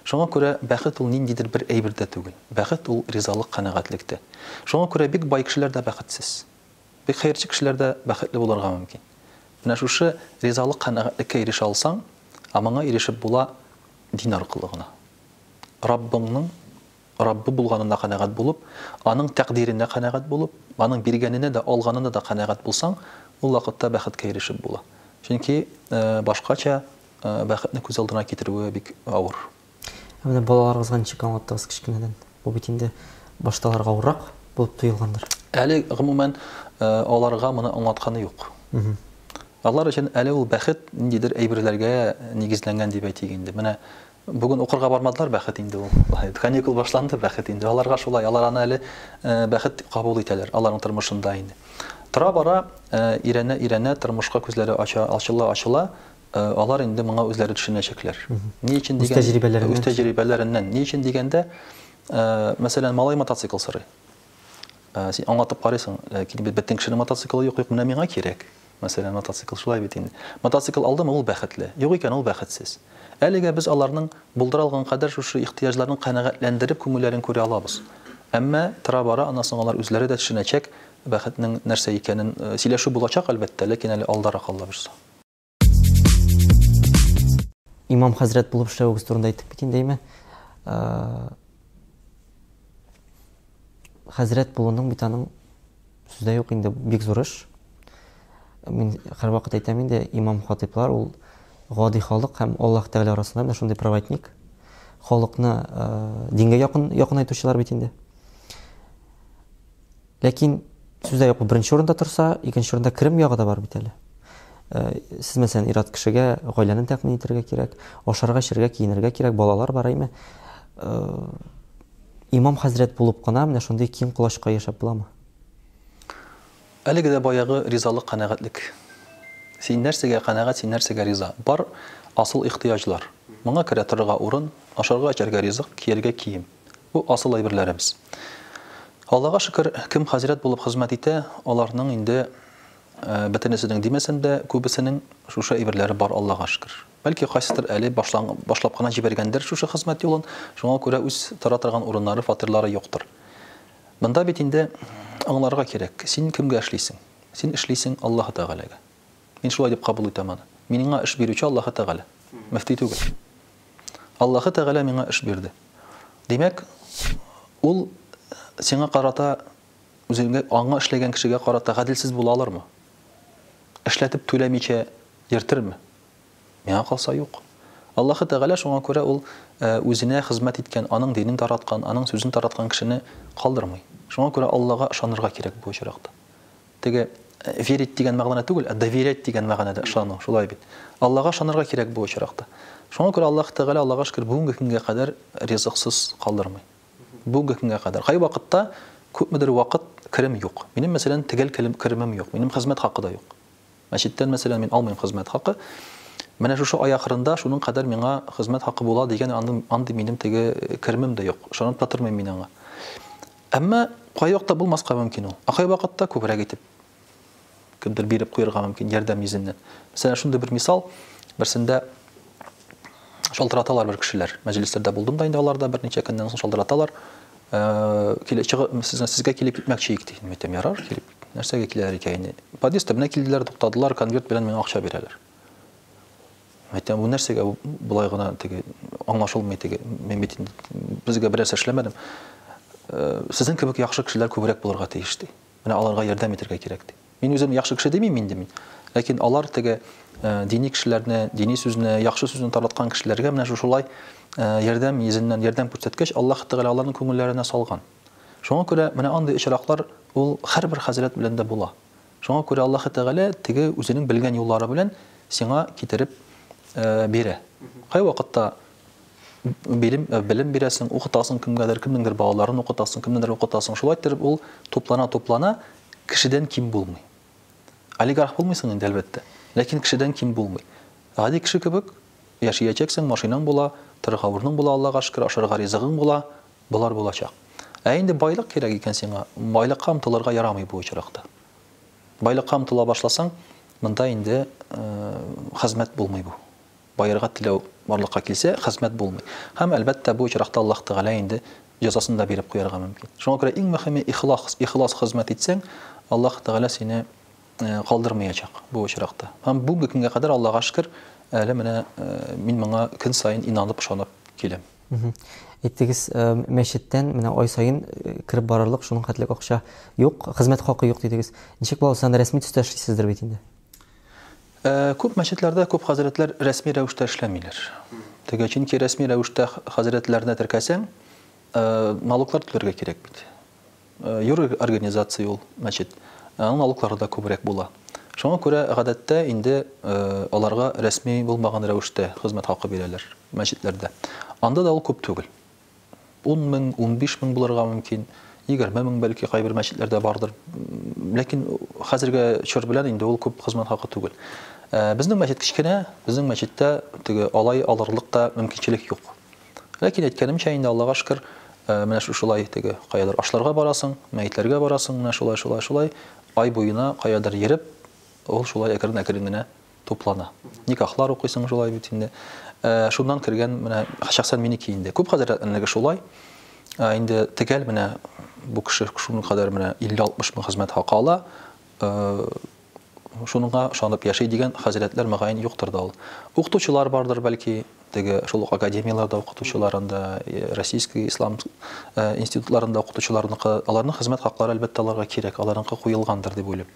Шуңа күрә бәхет ул ниндидер бер әйбердә түгел. Бәхет ул ризалык, канәгатьлектә. Шуңа күрә бик бай кешеләр дә бәхетсез. Бик хәерче кешеләр дә бәхетле булырга мөмкин. Менә шушы ризалык канәгатьлеккә ирешә алсаң, моңа ирешеп була дин аркылы гына. Раббыңның Раббы булганына канәгать булып, аның тәкъдиренә канәгать булып, аның биргәненә дә, алганына да канәгать булсаң, ул вакытта бәхеткә ирешеп була. Чөнки башкача бәхетне күз алдына китерүе бик авыр. Менә балаларыгызга ничек аңлаттыгыз кичкенәдән? Бу бит инде башталарга авыррак булып тоелгандыр. Әле гомумән аларга моны аңлатканы юк. Алар өчен әле ул бәхет ниндидер әйберләргә нигезләнгән дип әйтик инде. Менә бүген укырга бармадылар, бәхет инде ул. Каникул башланды, бәхет инде. Аларга шулай, алар аны әле бәхет кабул итәләр, аларның тормышында инде. Тора-бара ирәнә тормышка күзләре ачыла, алар инде моңа үзләре төшенәчәкләр. Ни өчен дигән үз тәҗрибәләреннән. Ни өчен дигәндә, мәсәлән, малай мотоцикл сорый. Син аңлатып карыйсың, бөтен кешенең мотоциклы юк, менә миңа кирәк. Мәсәлән, мотоцикл шулай бит инде. Мотоцикл алдымы, ул бәхетле. Юк икән, ул бәхетсез. Әлегә без аларның булдыра алган кадәр шушы ихтияҗларын канәгатьләндереп күңелләрен күрә алабыз. Әмма тора-бара аннан соң алар үзләре дә төшенәчәк бәхетнең нәрсә икәнен сөйләшү булачак әлбәттә, ләкин әле алдарак алла бирсә. Имам хәзрәт булып эшләүегез турында әйттек бит инде, әйме? Хәзрәт булуның бит аның сүздә юк инде, бик зур эш. Мин һәр вакыт әйтәм инде, имам хатиблар ул гади халык һәм Аллаһ Тәгалә арасында менә шундый проводник. Халыкны дингә якын айтучылар бит инде. Ләкин сүздә юк, беренче урында торса, икенче урында керем ягы да бар бит әле. Сез мәсәлән ират кешегә гаиләне тәэмин итәргә кирәк, ашарга, эчәргә, киенергә кирәк, балалар бар әйме. Имам хәзрәт булып кына менә шундый киң кулачка яшәп буламы? Әлеге дә баягы ризалык, канәгатьлек. Син нәрсәгә канәгать, син нәрсәгә риза? Бар асыл ихтияҗлар. Моңа керә торырга урын, ашарга, эчәргә ризык, кияргә кием. Бу асыл әйберләребез. Аллаһка шөкер, кем хәзрәт булып хезмәт итә, аларның инде бөтенесенең димәсәң дә күбесенең шушы әйберләре бар, Аллаһка шөкер. Бәлки кайсыдыр әле башлап кына җибәргәндер шушы хезмәт юлын, шуңа күрә үз тора торган урыннары, фатирлары юктыр. Монда бит инде аңларга кирәк. Син кемгә эшлисең? Син эшлисең Аллаһ Тәгаләгә. Мин шулай дип кабул итәм аны. Миңа эш бирүче Аллаһ Тәгалә. Мөфти түгел. Аллаһ Тәгалә миңа эш бирде. Димәк, ул сиңа карата үзеңгә аңа эшләгән кешегә карата гадилсез була алырмы? Эшләтеп түләмичә йөртерме? Миңа калса юк. Аллаһ Тәгалә шуңа күрә ул үзенә хезмәт иткән, аның динен тараткан, аның сүзен тараткан кешене калдырмый. Шуңа күрә Аллаһка ышанырга кирәк бу очракта. Теге верить дигән мәгънә түгел, доверять дигән мәгънәдә ышану, шулай бит. Аллаһка ышанырга кирәк бу очракта. Шуңа күрә Аллаһ Тәгалә Аллаһка шөкер бүгенге көнгә кадәр ризыксыз калдырмый. Бүгенге көнгә кадәр. Кай вакытта күпмедер вакыт керем юк. Минем мәсәлән тегел керемем юк. Минем хезмәт хакы да юк. Мәчеттән мәсәлән мин алмыйм хезмәт хакы. Менә шушы ай ахырында шуның кадәр миңа хезмәт хакы була дигән андый минем теге керемем дә юк. Шуннан татырмыйм мин аңа. Әмма кай вакытта булмаска мөмкин ул. Кай вакытта күбрәк итеп кемдер биреп куярга мөмкин ярдәм йөзеннән. Мәсәлән, шундый бер мисал, берсендә шалтыраталар бер кешеләр. Мәҗлесләрдә булдым да инде аларда берничә көннән соң шалтыраталар. Сезгә килеп китмәкче икән. Мәйтәм, ярар, килеп. Нәрсәгә киләләр икән? Подъездда менә килделәр, туктадылар, конверт белән миңа акча бирәләр. Мәйтәм, бу нәрсәгә булай гына теге аңлашылмый теге. Мин бит безгә берәрсә эшләмәдем. Сезнең кебек яхшы кешеләр күбрәк булырга тиеш ди. Менә аларга ярдәм итәргә кирәк ди. Мин үзем яхшы кеше димим инде мин. Ләкин алар теге дини кешеләрне, дини сүзне, яхшы сүзне тараткан кешеләргә менә шулай ярдәм йөзеннән ярдәм күрсәткәч, Аллаһ Тәгалә аларның күңелләренә салган. Шуңа күрә менә андый очраклар ул һәрбер хәзрәт белән дә була. Шуңа күрә Аллаһ Тәгалә теге үзенең белгән юллары белән сиңа китереп бирә. Кай вакытта белем бирәсең, укытасың кемгәдер, кемнеңдер балаларын укытасың, кемнеңдер укытасың. Шулай итеп ул туплана кешедән ким булмый. Олигарх булмыйсың инде әлбәттә, ләкин кешедән ким булмый. Гади кеше кебек яшәячәксең, машинаң була, торырга урының була, Аллаһка шөкер, ашарга ризыгың була, булар булачак. Инде байлык кирәк икән сиңа. Байлыкка омтылырга ярамый бу очракта. Байлыкка омтыла башласаң, монда инде хезмәт булмый бу. Байырга теләү барлыкка килсә, хезмәт булмый. Һәм әлбәттә бу очракта Аллаһ Тәгалә инде җәзасын да биреп куярга мөмкин. Шуңа күрә иң мөһиме ихлас хезмәт итсәң, Аллаһ Тәгалә сине калдырмаячак бу очракта. Һәм бүгенге көнгә кадәр Аллага шөкер, әле менә мин моңа көн сайын инанып, ышанып киләм. Әйттегез, мәчеттән менә ай сайын кирип барырлык шуның хәтлек акча юк, хезмәт хакы юк дидегез. Ничек булса рәсми төстә эшлисездер бит инде? Күп мәчетләрдә күп хәзрәтләр рәсми рәвештә эшләмиләр. Теге чөнки рәсми рәвештә хәзрәтләрне теркәсәң, налоглар түләргә кирәк бит. Юридик организация ул мәчет. Налоглары да күбрәк була. Шуңа күрә гадәттә инде аларга рәсми булмаган рәвештә хезмәт хакы бирәләр мәчетләрдә. Анда да ул күп түгел. 10 мең, 15 мең булырга мөмкин, 20 мең бәлки кайбер мәчетләрдә бардыр. Ләкин хәзергә чор белән инде ул күп хезмәт хакы түгел. Безнең мәчет кичкенә, безнең мәчеттә теге алай алырлык та мөмкинчелек юк. Ләкин әйткәнемчә инде Аллага шөкер, менә шулай теге каядыр ашларга барасың, мәйетләргә барасың, менә шулай ай буена каядыр йөреп, ул шулай әкрен-әкрен генә туплана. Никахлар укыйсың шулай бит инде. Шуннан кергән менә шәхсән минеке инде. Күп хәзрәтләрнеге шулай. Инде тегәл менә бу кеше шуның кадәр менә 50-60 мең хезмәт хакы ала. Шуныңга ышанып яши дигән хәзрәтләр мәгәен юктыр да ул. Укытучылар бардыр бәлки, теге шул академияларда укытучыларында, российский ислам институтларында укытучыларныкы, аларның хезмәт хаклары әлбәттә аларга кирәк, аларныкы куелгандыр дип уйлыйм.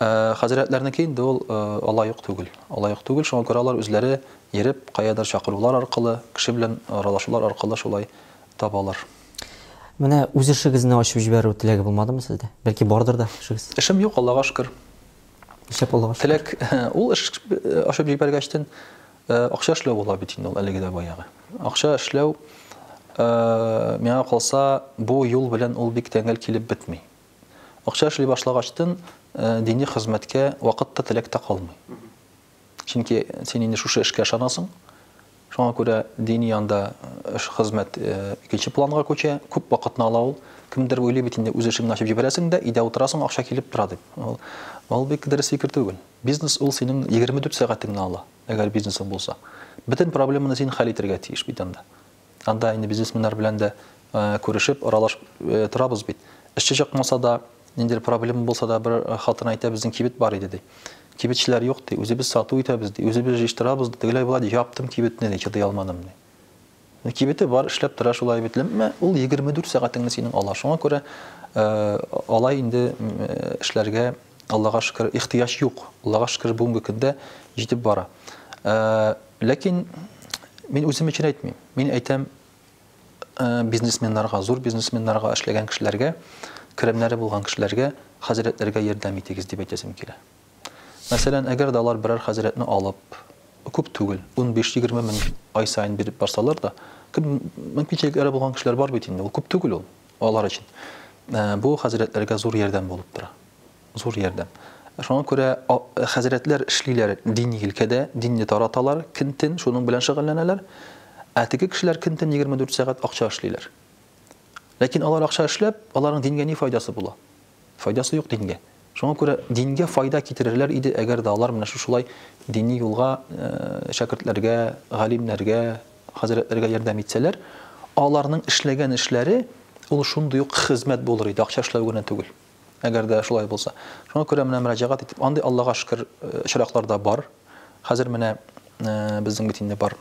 Хәзрәтләрнеке инде ул алай юк түгел. Алай юк түгел, шуңа күрә алар үзләре йөреп, каядыр чакырулар аркылы, кеше белән аралашулар аркылы шулай табалар. Менә үз эшегезне ачып җибәрү теләге булмадымы сездә? Бәлки бардыр да эшегез? Эшем юк, Аллага шөкер. Эшләп Аллага шөкер. Теләк, ул эш ачып җибәргәчтен акча эшләү була бит инде ул әлеге дә баягы. Акча эшләү миңа калса бу юл белән ул бик тәңгәл килеп бетми. Акча эшли башлагачтын дини хезмәткә вакыт та теләк тә калмый. Чөнки син инде шушы эшкә ышанасың. Шуңа күрә дини янда эш хезмәт икенче планга күчә, күп вакытны ала ул. Кемдер уйлый бит инде үз эшеңне ачып җибәрәсең дә, өйдә утырасың, акча килеп тора дип. Ул бик дөрес фикер түгел. Бизнес ул синең 24 сәгатеңне ала, әгәр бизнесың булса. Бөтен проблеманы син хәл итәргә тиеш бит анда. Анда инде бизнесменнар белән дә күрешеп, аралашып торабыз бит. Эшче чыкмаса да, ниндидер проблема булса да, бер хатын әйтә, безнең кибет бар иде ди. Кибетчеләр юк ди, үзебез сату итәбез ди, үзебез җыштырабыз ди, тегеләй була ди, яптым кибетне ди, чыдый алмадым ди. Кибете бар, эшләп тора шулай битләмме, ул 24 сәгатеңне синең ала. Шуңа күрә алай инде эшләргә Аллага шөкер ихтияҗ юк. Аллага шөкер бүгенге көндә җитеп бара. Ләкин мин үзем өчен әйтмим. Мин әйтәм бизнесменнарга, зур бизнесменнарга эшләгән кешеләргә, керемнәре булган кешеләргә, хәзрәтләргә ярдәм итегез дип әйтәсем килә. Мәсәлән, әгәр дә алар берәр хәзрәтне алып, күп түгел, 15-20 мең ай сайын биреп барсалар да, мөмкинчелекләре булган кешеләр бар бит инде, ул күп түгел ул, алар өчен. Бу хәзрәтләргә зур ярдәм булып тора. Зур ярдәм. Шуңа күрә хәзрәтләр эшлиләр дини илкәдә, динне тараталар, көн-төн шуның белән шөгыльләнәләр. Теге кешеләр көн-төн 24 сәгать акча эшлиләр. Ләкин алар акча эшләп, аларның дингә ни файдасы була? Файдасы юк дингә. Шуңа күрә дингә файда китерерләр иде, әгәр дә алар менә шулай дини юлга шәкертләргә, галимнәргә, хәзрәтләргә ярдәм итсәләр, аларның эшләгән эшләре ул шундый ук хезмәт булыр иде, акча эшләү генә түгел. Әгәр дә шулай булса. Шуңа күрә менә мөрәҗәгать итеп, андый Аллага шөкер очраклар да бар. Хәзер менә безнең бит инде бар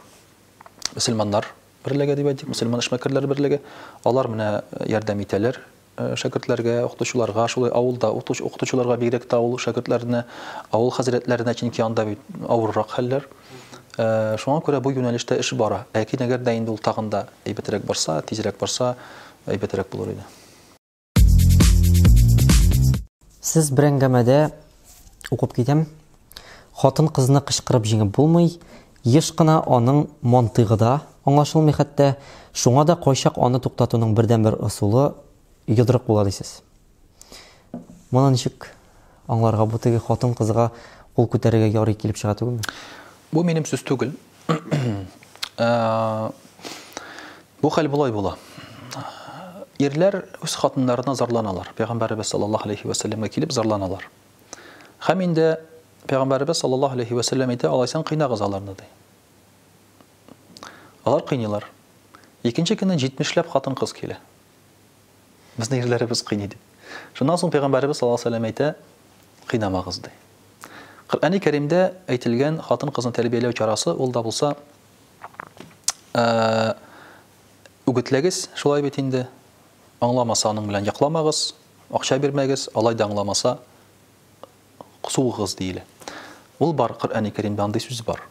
мөселманнар берлеге дип әйтик, мөселман эшмәкәрләре берлеге, алар менә ярдәм итәләр шәкертләргә, укытучыларга, шулай авылда укытучыларга бигрәк тә авыл шәкертләренә, авыл хәзрәтләренә, чөнки анда бит авыррак хәлләр. Шуңа күрә бу юнәлештә эш бара. Ләкин әгәр дә инде ул тагында әйбәтрәк барса, тизрәк барса, әйбәтрәк булыр иде. Сез бер әңгәмәдә укып китәм. Хатын кызны кычкырып җиңеп булмый, еш кына аның мантыгыда аңлашылмый хәтта, шуңа да кайчак аны туктатуның бердән-бер ысулы йодрык була дисез. Моны ничек аңларга, бу теге хатын кызга кул күтәрергә ярый килеп чыга түгелме? Бу минем сүз түгел. Бу хәл булай була. Ирләр үз хатыннарына зарланалар. Пәйгамбәрбез саллаллаһу алейхи ва саллямга килеп зарланалар. Һәм инде Пәйгамбәрбез саллаллаһу алейхи ва саллям әйтә, алайсан кыйнагыз аларны ди. Алар кыйнылар. Икенче көннән 70ләп хатын кыз килә. Безнең ирләребез кыйный ди. Шуннан соң Пәйгамбәрбез саллаллаһу алейхи ва саллям әйтә, кыйнамагыз ди. Коръәни Кәримдә әйтелгән хатын-кызны тәрбияләү чарасы ул да булса үгетләгез, шулай бит инде. Аңламаса аның белән якламагыз, акча бирмәгез, алай да аңламаса сугыгыз диелә. Ул бар Коръәни Кәримдә андый сүз бар.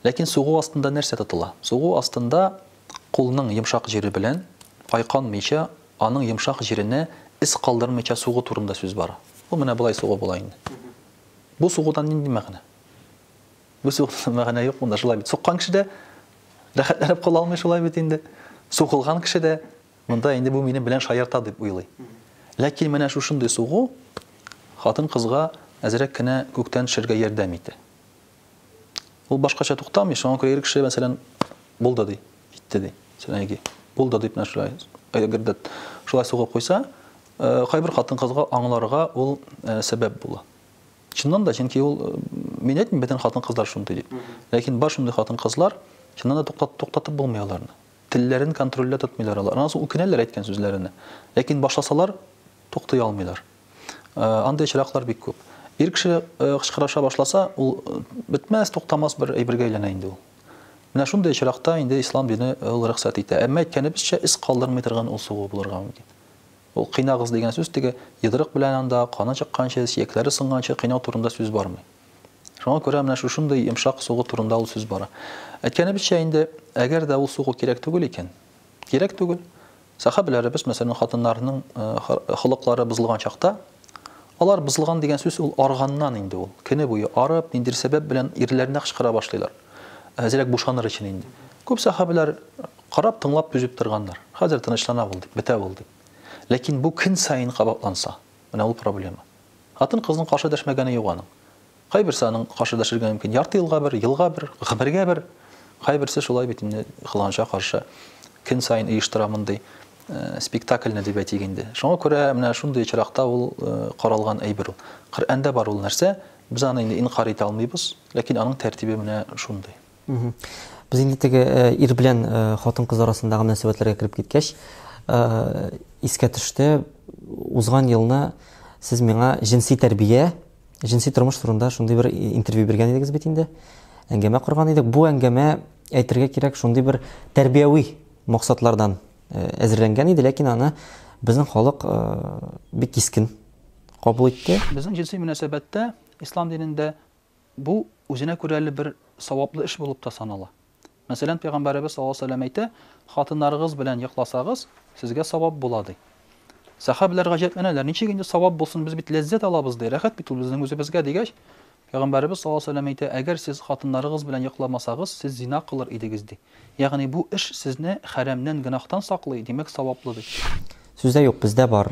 Ләкин сугу астында нәрсә тотыла? Сугу астында кулның йомшак җире белән айканмыйча, аның йомшак җиренә ис калдырмыйча сугу турында сүз бар. Ул менә булай сугу була инде. Бу сугудан нинди мәгънә? Бу сугудан мәгънә юк монда, шулай бит. Суккан кеше дә рәхәтләнеп кала алмый, шулай бит инде. Сугылган кеше дә монда инде бу минем белән шаярта дип уйлый. Ләкин менә шушындый сугу хатын-кызга әзрәк кенә күктән төшәргә ярдәм итә. Ул башкача туктамый, шуңа күрә кеше мәсәлән булды ди, китте ди. Сәләге булды дип нәрсә әгәр шулай сугып куйса, кайбер хатын-кызга аңларга ул сәбәп була. Чыннан да, чөнки ул мин әйтмим, бөтен хатын-кызлар шундый дип. Ләкин бар шундый хатын-кызлар чыннан да туктатып булмый аларны. Телләрен контрольлә тотмыйлар алар. Анысы үкенәләр әйткән сүзләренә. Ләкин башласалар туктай алмыйлар. Андый чираклар бик күп. Ир кеше кычкыраша башласа, ул бетмәс, туктамас бер әйбергә әйләнә инде ул. Менә шундый чиракта инде ислам дине ул рөхсәт итә. Әмма әйткәнебезчә ис калдырмый торган ул сугу булырга мөмкин. Ул кыйнагыз дигән сүз теге йодрык белән анда каны чыкканчы, сөякләре сынганчы кыйнау турында сүз бармый. Шуңа күрә менә шушындый йомшак сугу турында ул сүз бара. Әйткәнебезчә инде әгәр дә ул сугу кирәк түгел икән, кирәк түгел. Сахабаларыбыз мәсәлән хатыннарның хылыклары бузылган чакта, алар бузылган дигән сүз ул арганнан инде ул. Көне буе арып, ниндир сәбәп белән ирләренә кычкыра башлыйлар. Әзрәк бушаныр өчен инде. Күп сахабалар карап, тыңлап түзеп торганнар. Хәзер тынычлана булды, бетә булды. Ләкин бу көн сайын кабатланса, менә ул проблема. Хатын-кызның каршы дәшмәгәне юк аның. Кайберсе аның каршы дәшергә мөмкин ярты елга бер, гомергә бер. Кайберсе шулай бит инде кылганча каршы көн сайын оештыра мондый спектакльне дип әйтгәндә. Шуңа күрә менә шундый чиракта ул каралган әйбер ул. Коръәндә бар ул нәрсә, без аны инде инкар итә алмыйбыз, ләкин аның тәртибе менә шундый. Без инде теге ир белән хатын-кыз арасындагы мөнәсәбәтләргә кирип киткәч, искә төште, узган елны сез миңа җинси тәрбия, җинси тормыш турында шундый бер интервью биргән идегез бит инде. Әңгәмә корган идек. Бу әңгәмә әйтергә кирәк шундый бер тәрбияви максатлардан әзерләнгән иде, ләкин аны безнең халык бик кискен кабул итте. Безнең җинси мөнәсәбәттә ислам динендә бу үзенә күрәле бер саваплы эш булып та санала. Мәсәлән, Пәйгамбәрбез саллаллаһу алейһи ва сәллям әйтә, хатыннарыгыз белән йокласагыз, сезгә савап була ди. Сахабалар гаҗәпләнәләр, ничек инде савап булсын, без бит ләззәт алабыз ди, рәхәт бит ул безнең үзебезгә дигәч, Пәйгамбәрбез саллаллаһу алейһи ва сәллям әйтә, әгәр сез хатыннарыгыз белән йокламасагыз, сез зина кылыр идегез ди. Ягъни бу эш сезне хәрәмнән, гынахтан саклый, димәк саваплы ди. Сүздә юк, бездә бар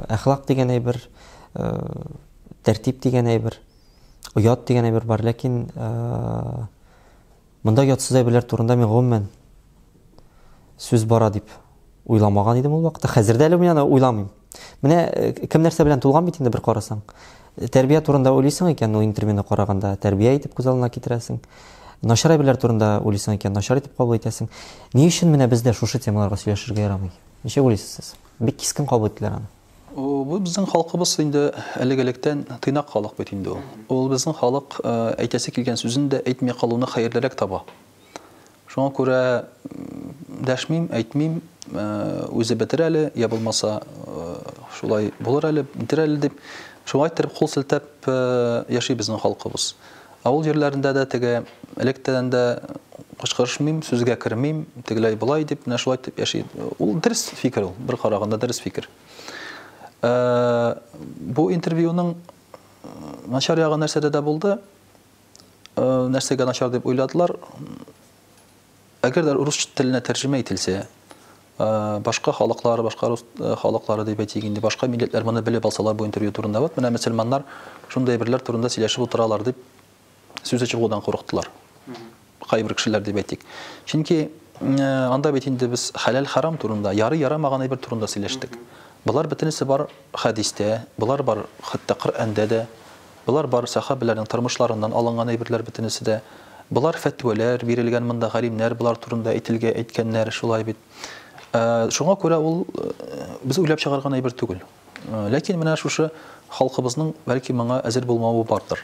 әхлак дигән әйбер, тәртип дигән әйбер, уят дигән әйбер бар, ләкин монда ятсыз әйберләр турында мин гомумән сүз бара дип уйламаган идем ул вакытта. Хәзердә әле мин аны уйламыйм. Менә кем нәрсә белән тулган бит инде бер карасаң. Тәрбия турында уйлыйсың икән, ул интервьюны караганда тәрбия итеп күз алдына китерәсең. Начар әйберләр турында уйлыйсың икән, начар итеп кабул итәсең. Ни өчен менә бездә шушы темаларга сөйләшергә ярамый? Ничек уйлыйсыз сез? Бик кискен кабул иттеләр аны. Бу безнең халкыбыз инде элек-электән тыйнак халык бит инде ул. Ул безнең халык әйтәсе килгән сүзен дә әйтмәй калуны хәерлерәк таба. Шуңа күрә дәшмим, әйтмим, үзе бетер әле, я булмаса шулай булыр әле, бетер әле дип, шулай итеп кул селтәп яши безнең халкыбыз. Авыл җирләрендә дә теге электән дә кычкырышмыйм, сүзгә кермим, тегеләй булай дип, менә шулай итеп яши. Ул дөрес фикер ул, бер караганда дөрес фикер. Бу интервьюның начар ягы нәрсәдә дә булды. Нәрсәгә начар дип уйладылар. Әгәр дә рус теленә тәрҗемә ителсә, башка халыклар, башка рус халыклары дип әйтгәндә, башка милләтләр моны белеп алсалар бу интервью турында, вот менә мөселманнар шундый берләр турында сөйләшеп утыралар дип сүз чыгудан курыктылар. Кайбер кешеләр дип әйтик. Чөнки анда бит инде без халал харам турында, ярый ярамаган әйбер турында сөйләштек. Булар бөтенесе бар хадистә, булар бар хәтта Коръәндә дә, булар бар сахабаларның тормышларыннан алынган әйберләр бөтенесе дә. Булар фәтвәләр бирелгән монда галимнәр булар турында әйткәннәр шулай бит. Шуңа күрә ул без уйлап чыгарган әйбер түгел. Ләкин менә шушы халкыбызның бәлки моңа әзер булмавы бардыр.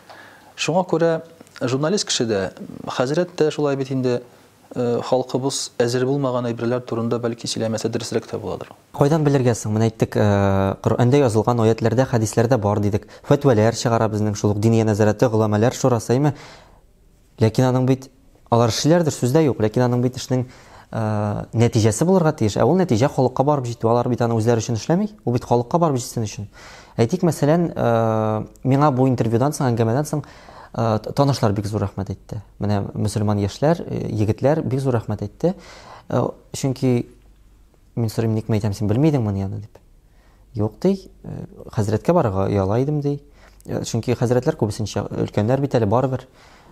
Шуңа күрә журналист кешедә, хәзрәт тә шулай бит инде халкыбыз әзер булмаган әйберләр турында бәлки сөйләмәсә дөресрәк тә буладыр. Кайдан белергә соң? Менә әйттек, Коръәндә язылган аятләрдә, хәдисләрдә бар дидек. Фәтвәләр чыгара безнең шул ук дини нәзарәте, гыламәләр шурасымы? Ләкин аның бит алар эшләрдер, сүздә юк, ләкин аның бит эшнең нәтиҗәсе булырга тиеш. Ә ул нәтиҗә халыкка барып җитү. Алар бит аны үзләре өчен эшләми, ул бит халыкка барып җитсен өчен. Әйтик, мәсәлән, миңа бу интервьюдан соң, әңгәмәдән соң танышлар бик зур рәхмәт әйтте. Менә мөселман яшьләр, егетләр бик зур рәхмәт әйтте. Чөнки мин сорыйм, ник әйтәм, син белмидеңме моны яны дип. Юк ди, хәзрәткә барырга ояла идем ди. Чөнки хәзрәтләр күбесенчә өлкәннәр бит әле барыбер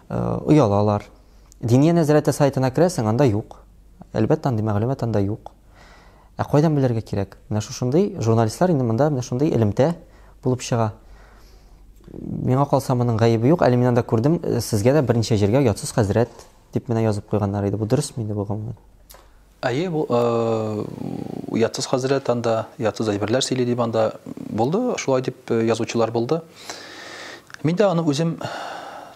оялалар. Дини нәзарәте сайтына керәсең, анда юк. Әлбәттә, андый мәгълүмат анда юк. Ә кайдан белергә кирәк? Менә шушындый журналистлар инде монда менә шундый элемтә булып чыга. Миңа калса моның гаебе юк. Әле мин анда күрдем, сезгә дә берничә җиргә ятсыз хәзрәт дип менә язып куйганнар иде. Бу дөресме инде бу гомумән? Әйе, бу ятсыз хәзрәт анда ятсыз әйберләр сөйли дип анда булды, шулай дип язучылар булды. Мин дә аны үзем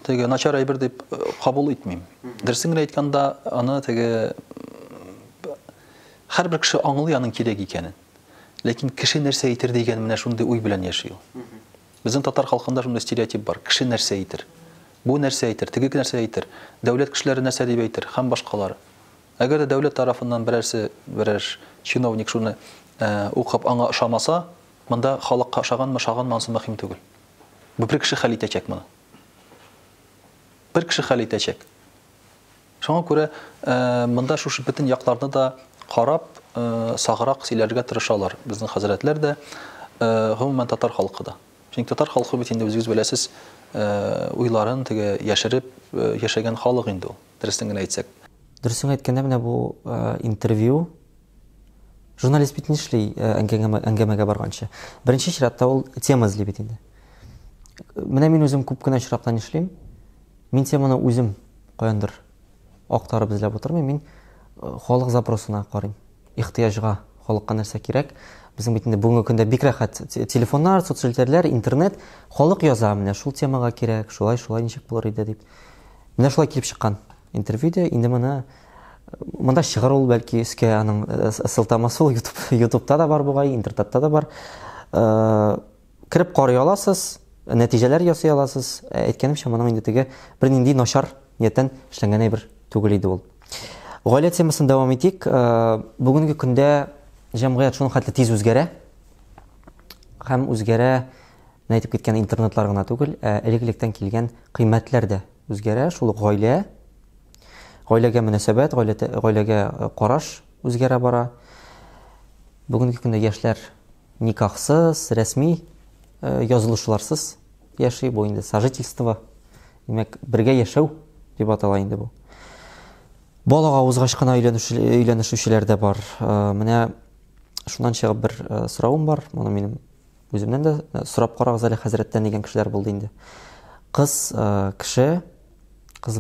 теге начар әйбер дип кабул итмим. Дөресен генә әйткәндә, аны теге һәрбер кеше аңлый аның кирәк икәнен. Ләкин кеше нәрсә әйтер дигән менә шундый уй белән яши ул. Безнең татар халкында шундый стереотип бар. Кеше нәрсә әйтер. Бу нәрсә әйтер, теге нәрсә әйтер. Дәүләт кешеләре нәрсә дип әйтер һәм башкалары. Әгәр дә дәүләт тарафыннан берәр чиновник шуны укып аңа ошамаса, монда халыкка ошаганмы, ошаганмы мөһим түгел. Бу бер кеше хәл итәчәк моны. Бер кеше хәл итәчәк. Шуңа күрә монда шушы бөтен якларны да карап, саграк сөйләргә тырышалар. Безнең хәзрәтләр дә, гомумән татар халкы да. Чөнки татар халкы бит инде үзегез беләсез, уйларын теге яшереп яшәгән халык инде ул. Дөресен генә әйтсәк. Дөресен әйткәндә, менә бу интервью журналист бит нишли әңгәмәгә барганчы. Беренче чиратта ул тема эзли бит инде. Менә мин үзем күп кенә чираттан эшлим. Мин теманы үзем каяндыр актарып эзләп утырмыйм. Мин халык запросына карыйм. Ихтыяҗга, халыкка нәрсә кирәк. Безнең бит инде бүгенге көндә бик рәхәт. Телефоннар, соцсетьләр, интернет, халык яза менә шул темага кирәк, шулай ничек булыр иде дип. Менә шулай килеп чыккан интервьюда. Инде монда чыгар ул бәлки өскә аның сылтамасы ул YouTube'та да бар бугай, интернетта да бар. Кирип карый аласыз, нәтиҗәләр ясый аласыз. Әйткәнемчә, моның инде теге бер нинди начар ниятән эшләнгән әйбер түгел иде ул. Гаилә темасын дәвам итик. Бүгенге көндә җәмгыять шуның хәтле тиз үзгәрә. Һәм үзгәрә, әйтеп киткән интернетлар гына түгел, элек-электән килгән кыйммәтләр дә үзгәрә. Шул гаилә, гаиләгә мөнәсәбәт, гаиләгә караш үзгәрә бара. Бүгенге көндә яшьләр никахсыз, рәсми язылышларсыз яши. Бу инде сожительство, димәк, бергә яшәү дип атала инде бу. Балага узгач кына өйләнешүчеләр дә бар. Менә шуннан чыгып бер сорауым бар. Моны минем үземнән дә сорап карагыз әле, хәзрәттән дигән кешеләр булды инде. Кыз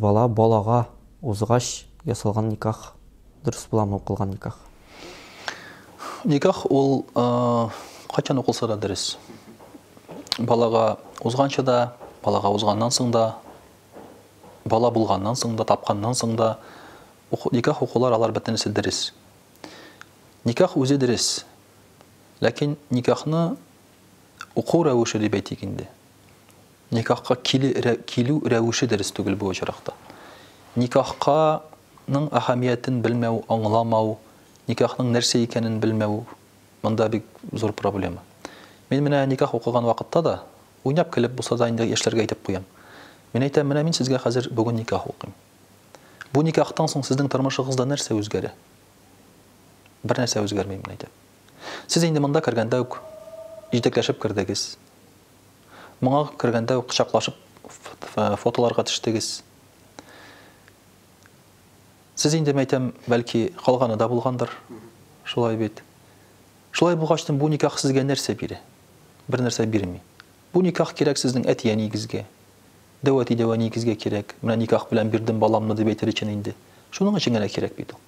бала балага узгач ясалган никах дөрес буламы, укылган никах? Никах ул качан укылса да дөрес. Балага узганча да, балага узганнан соң да, бала булганнан соң да, тапканнан соң да никах укулар алар бөтенесе дөрес. Никах үзе дөрес. Ләкин никахны уку рәвеше дип әйтик инде. Никахка килү рәвеше дөрес түгел бу очракта. Никахның әһәмиятен белмәү, аңламау, никахның нәрсә икәнен белмәү, монда бик зур проблема. Мин менә никах укыган вакытта да уйнап килеп булса да инде яшьләргә әйтеп куям. Мин әйтәм, менә мин сезгә хәзер бүген никах укыйм. Бу никахтан соң сезнең тормышыгызда нәрсә үзгәрә? Бер нәрсә үзгәрмәй, мин әйтәм. Сез инде монда кергәндә үк җитәкләшеп кирдегез. Моңа кергәндә үк кычаклашып фотоларга төштегез. Сез инде әйтәм, бәлки калганы да булгандыр. Шулай бит. Шулай булгачтан бу никах сезгә нәрсә бирә? Бер нәрсә бирми. Бу никах кирәк сезнең әти-әнигезгә. Дәвати-дәванигезгә кирәк. Менә никах белән бирдем баламны дип әйтер өчен инде. Шуның өчен генә кирәк бит ул.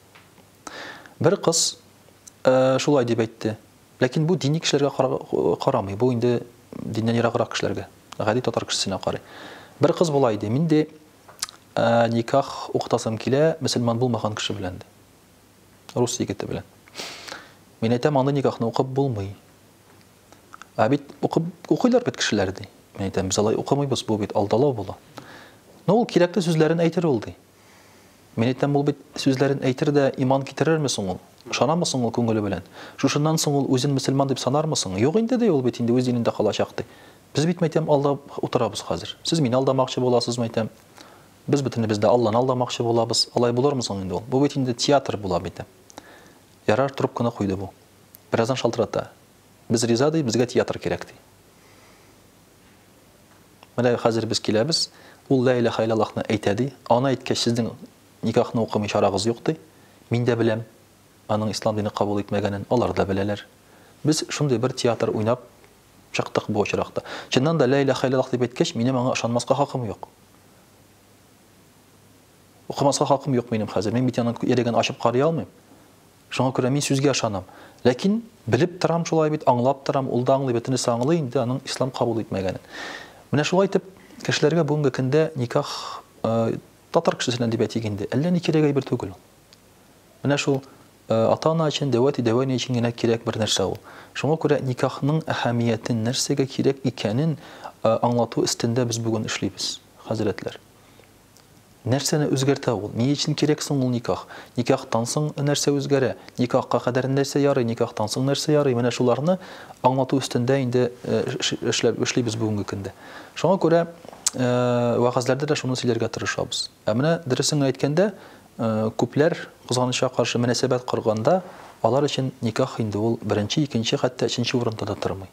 Бер кыз шулай дип әйтте. Ләкин бу дини кешеләргә карамый. Бу инде диннән ераграк кешеләргә, гади татар кешесенә карый. Бер кыз була иде. Мин дә никах укытасым килә, мөселман булмаган кеше белән. Рус егете белән. Мин әйтәм, аны никахны укып булмый. Бит укыйлар бит кешеләр ди. Мин әйтәм, без алай укымыйбыз, бу бит алдалау була. Но ул кирәкле сүзләрен әйтер ул ди. Мин әйтәм, ул бит сүзләрен әйтер дә иман китерерме соң ул? Ышанамы соң ул күңеле белән? Шушыннан соң ул үзен мөселман дип санармы соң? Юк инде дә ул бит инде үз динендә калачак ди. Без бит әйтәм, алда утырабыз хәзер. Сез мине алдамакчы буласызмы әйтәм? Без бөтенебез дә Алланы алдамакчы булабыз. Алай булырмы соң инде ул? Бу бит инде театр була бит. Ярар трубканы куйды бу. Бераздан шалтырата. Без риза ди, безгә театр кирәк ди. Менә хәзер без киләбез, ул ла иляха иллаллахны әйтә ди. Аны әйткәч, сезнең никахны укымый шарагыз юк ди. Мин дә беләм, аның ислам динен кабул итмәгәнен, алар да беләләр. Без шундый бер театр уйнап чыктык бу очракта. Чыннан да ла иляха иллаллах дип әйткәч, минем аңа ышанмаска хакым юк. Укымаска хакым юк минем хәзер. Мин бит аның йөрәген ачып карый алмыйм. Шуңа күрә мин сүзгә ышанам. Ләкин белеп торам шулай бит, аңлап торам, ул да аңлый, бөтенесе аңлый инде аның ислам кабул итмәгәнен. Менә шулай итеп, кешеләргә бүгенге көндә никах татар кешесеннән дип әйтик инде. Әллә ни кирәк әйбер түгел. Менә шул ата-ана өчен, дәвани өчен генә кирәк бер нәрсә ул. Шуңа күрә никахның әһәмиятен, нәрсәгә кирәк икәнен аңлату өстендә без бүген эшлибез, хәзрәтләр. Нәрсәне үзгәртә ул? Ни өчен кирәк соң ул никах? Никахтан соң нәрсә үзгәрә? Никахка кадәр нәрсә ярый? Никахтан соң нәрсә ярый? Менә шуларны аңлату өстендә инде эшлибез бүгенге көндә. Шуңа күрә вакызларда да шуны сөйләргә тырышабыз. Менә дөресен әйткәндә, күпләр кызганычка каршы мөнәсәбәт кырганда, алар өчен никах инде ул беренче, икенче, хәтта өченче урында да тормый.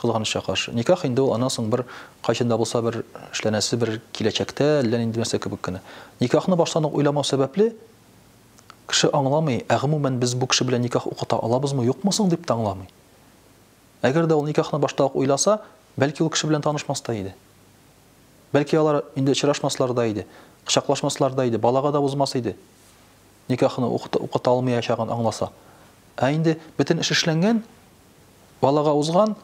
Кызганычка каршы. Никах инде ул анан соң бер кайчанда булса бер эшләнәсе бер киләчәктә, әллә инде нәрсә кебек кенә. Никахны баштан ук уйламау сәбәпле кеше аңламый, гомумән без бу кеше белән никах укыта алабызмы, юкмы соң дип аңламый. Әгәр дә ул никахны башта ук уйласа, бәлки ул кеше белән танышмас та иде. Бәлки алар инде очрашмаслар да иде, кычаклашмаслар да иде, балага да узмас иде. Никахны укыта алмаячагын аңласа. Инде бөтен эш эшләнгән, балага узган,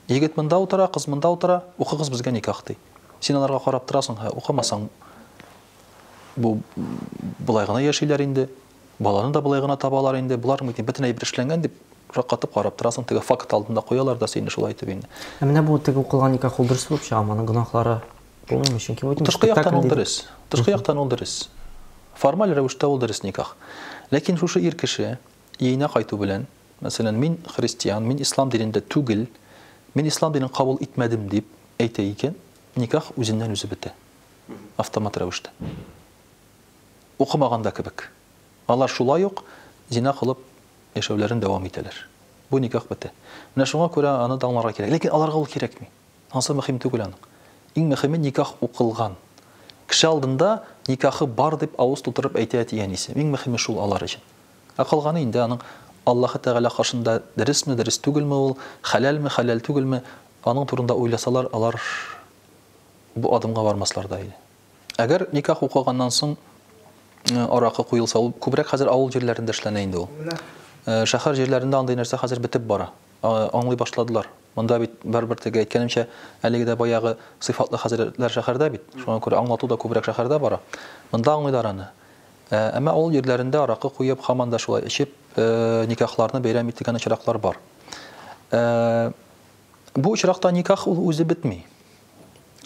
егет монда утыра, кыз монда утыра, укыгыз безгә никах ди. Син аларга карап торасың, укымасаң бу булай гына яшиләр инде, баланы да булай гына табалар инде, булар мөмкин бөтен әйбер эшләнгән дип ракатып карап торасың, теге факт алдында куялар да сине шулай итеп инде. Менә бу теге укылган никах ул дөрес булып чыга, аның гынахлары булмый, чөнки бу тышкы яктан ул дөрес. Тышкы яктан ул дөрес. Формаль рәвештә ул дөрес никах. Ләкин шушы ир кеше өенә кайту белән, мәсәлән, мин христиан, мин ислам динендә түгел, мин ислам динен кабул итмәдем дип әйтә икән, никах үзеннән үзе бетә. Автомат рәвештә. Укымаганда кебек. Алар шулай ук зина кылып яшәүләрен дәвам итәләр. Бу никах бетә. Менә шуңа күрә аны да аңларга кирәк. Ләкин аларга ул кирәкми. Ансы мөһим түгел аның. Иң мөһиме никах укылган. Кеше алдында никахы бар дип авыз тутырып әйтә дигән исе. Иң мөһиме шул алар өчен. Акылганы инде аның Аллаһы Тәгалә каршында дөресме, дөрес түгелме ул, хәләлме, хәләл түгелме, аның турында уйласалар, алар бу адымга бармаслар да иде. Әгәр никах укыганнан соң аракы куелса, ул күбрәк хәзер авыл җирләрендә эшләнә инде ул. Шәһәр җирләрендә андый нәрсә хәзер бетеп бара. Аңлый башладылар. Монда бит бер теге әйткәнемчә, әлеге дә баягы сыйфатлы хәзрәтләр шәһәрдә бит. Шуңа күрә аңлату да күбрәк шәһәрдә бара. Монда аңлыйлар аны. Әмма авыл җирләрендә аракы куеп, һаман да шулай эчеп, никахларны бәйрәм итгән очраклар бар. Бу очракта никах ул үзе бетми.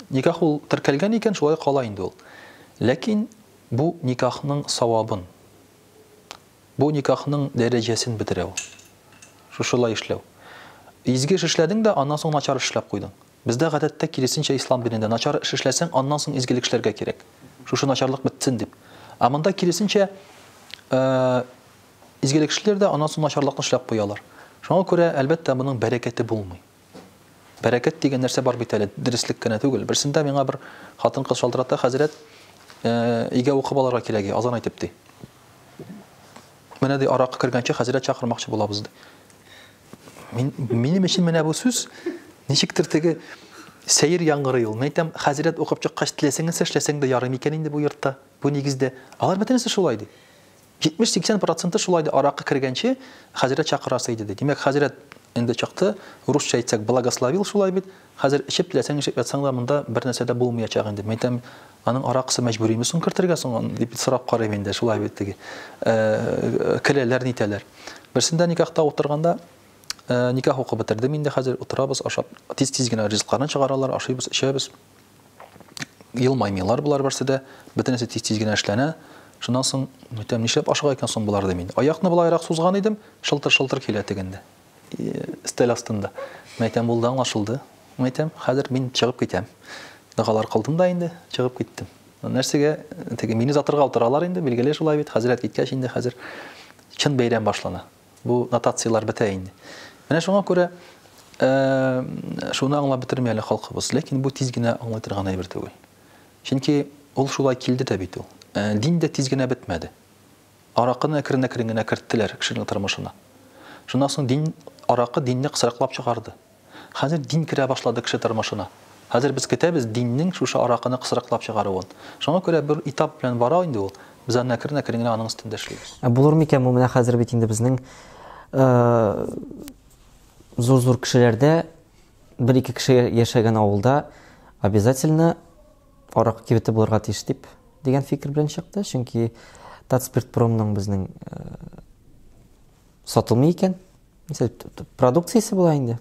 Никах ул теркәлгән икән, шулай кала инде ул. Ләкин бу никахның савабын, бу никахның дәрәҗәсен бетерә ул. Шушылай эшләү. Изге эш эшләдең дә, аннан соң начар эшләп куйдың. Бездә гадәттә киресенчә ислам динендә начар эш эшләсәң, аннан соң изгелек эшләргә кирәк. Шушы начарлык бетсен дип. Монда киресенчә изгелек эшләр дә, аннан соң начарлыкны эшләп куялар. Шуңа күрә әлбәттә моның бәрәкәте булмый. Бәрәкәт дигән нәрсә бар бит әле, дөрестлек кенә түгел. Берсендә миңа бер хатын-кыз шалтырата, хәзрәт өйгә укып алырга кирәк, азан әйтеп ди. Менә ди аракы кергәнчә хәзрәт чакырмакчы булабыз ди. Минем өчен менә бу сүз ничектер теге сәер яңгырый ул. Мен әйтәм, хәзрәт укып чыккач теләсәңез эшләсәң дә ярый микән инде бу йортта. Бу нигездә алар бөтенесе шулай ди. 70-80% шулай аракы кергәнче хәзрәт чакырасы иде. Димәк, хәзрәт инде чакты, русча әйтсәк, благословил шулай бит. Хәзер ичеп теләсәң ичеп ятсаң да монда бер нәрсә дә булмаячак инде. Мен әйтәм, аның аракысы мәҗбүриме соң кертергә соң дип сорап карыйм инде, шулай бит теге. Көләләр нитәләр. Берсендә никахта утырганда никах укып бетердем инде, хәзер утырабыз, ашап, тиз-тиз генә ризыкларны чыгаралар, ашыйбыз, эчәбез. Елмаймыйлар булар берсе дә, бөтен нәрсә тиз-тиз генә эшләнә. Шуннан соң, әйтәм, нишләп ашыга икән соң булар дим инде. Аякны булайрак сузган идем, шылтыр-шылтыр килә тегендә. Стел астында. Мен әйтәм, булды, аңлашылды. Мен әйтәм, хәзер мин чыгып китәм. Дәгалар кылдым да инде, чыгып киттем. Нәрсәгә теге мине затырга утыралар инде, билгеле шулай бит. Хәзрәт киткәч инде хәзер чын бәйрәм башлана. Бу нотациялар бетә инде. Менә шуңа күрә шуны аңлап бетермәле халкыбыз, ләкин бу тиз генә аңлый торган әйбер түгел. Чөнки ул шулай килде дә бит ул. Дин дә тиз генә бетмәде. Аракыны әкрен-әкрен генә керттеләр кешенең тормышына. Шуннан соң аракы динне кысраклап чыгарды. Хәзер дин керә башлады кеше тормышына. Хәзер без көтәбез диннең шушы аракыны кысраклап чыгаруын. Шуңа күрә бер этап белән бара инде ул. Без аны әкрен-әкрен генә аның өстендә эшлибез. Булыр микән бу менә хәзер бит инде безнең зур-зур кешеләрдә бер-ике кеше яшәгән авылда обязательно аракы кибете булырга тиеш дип дигән фикер белән чыкты. Чөнки Татспиртпромның безнең сатылмый икән. Продукциясе була инде.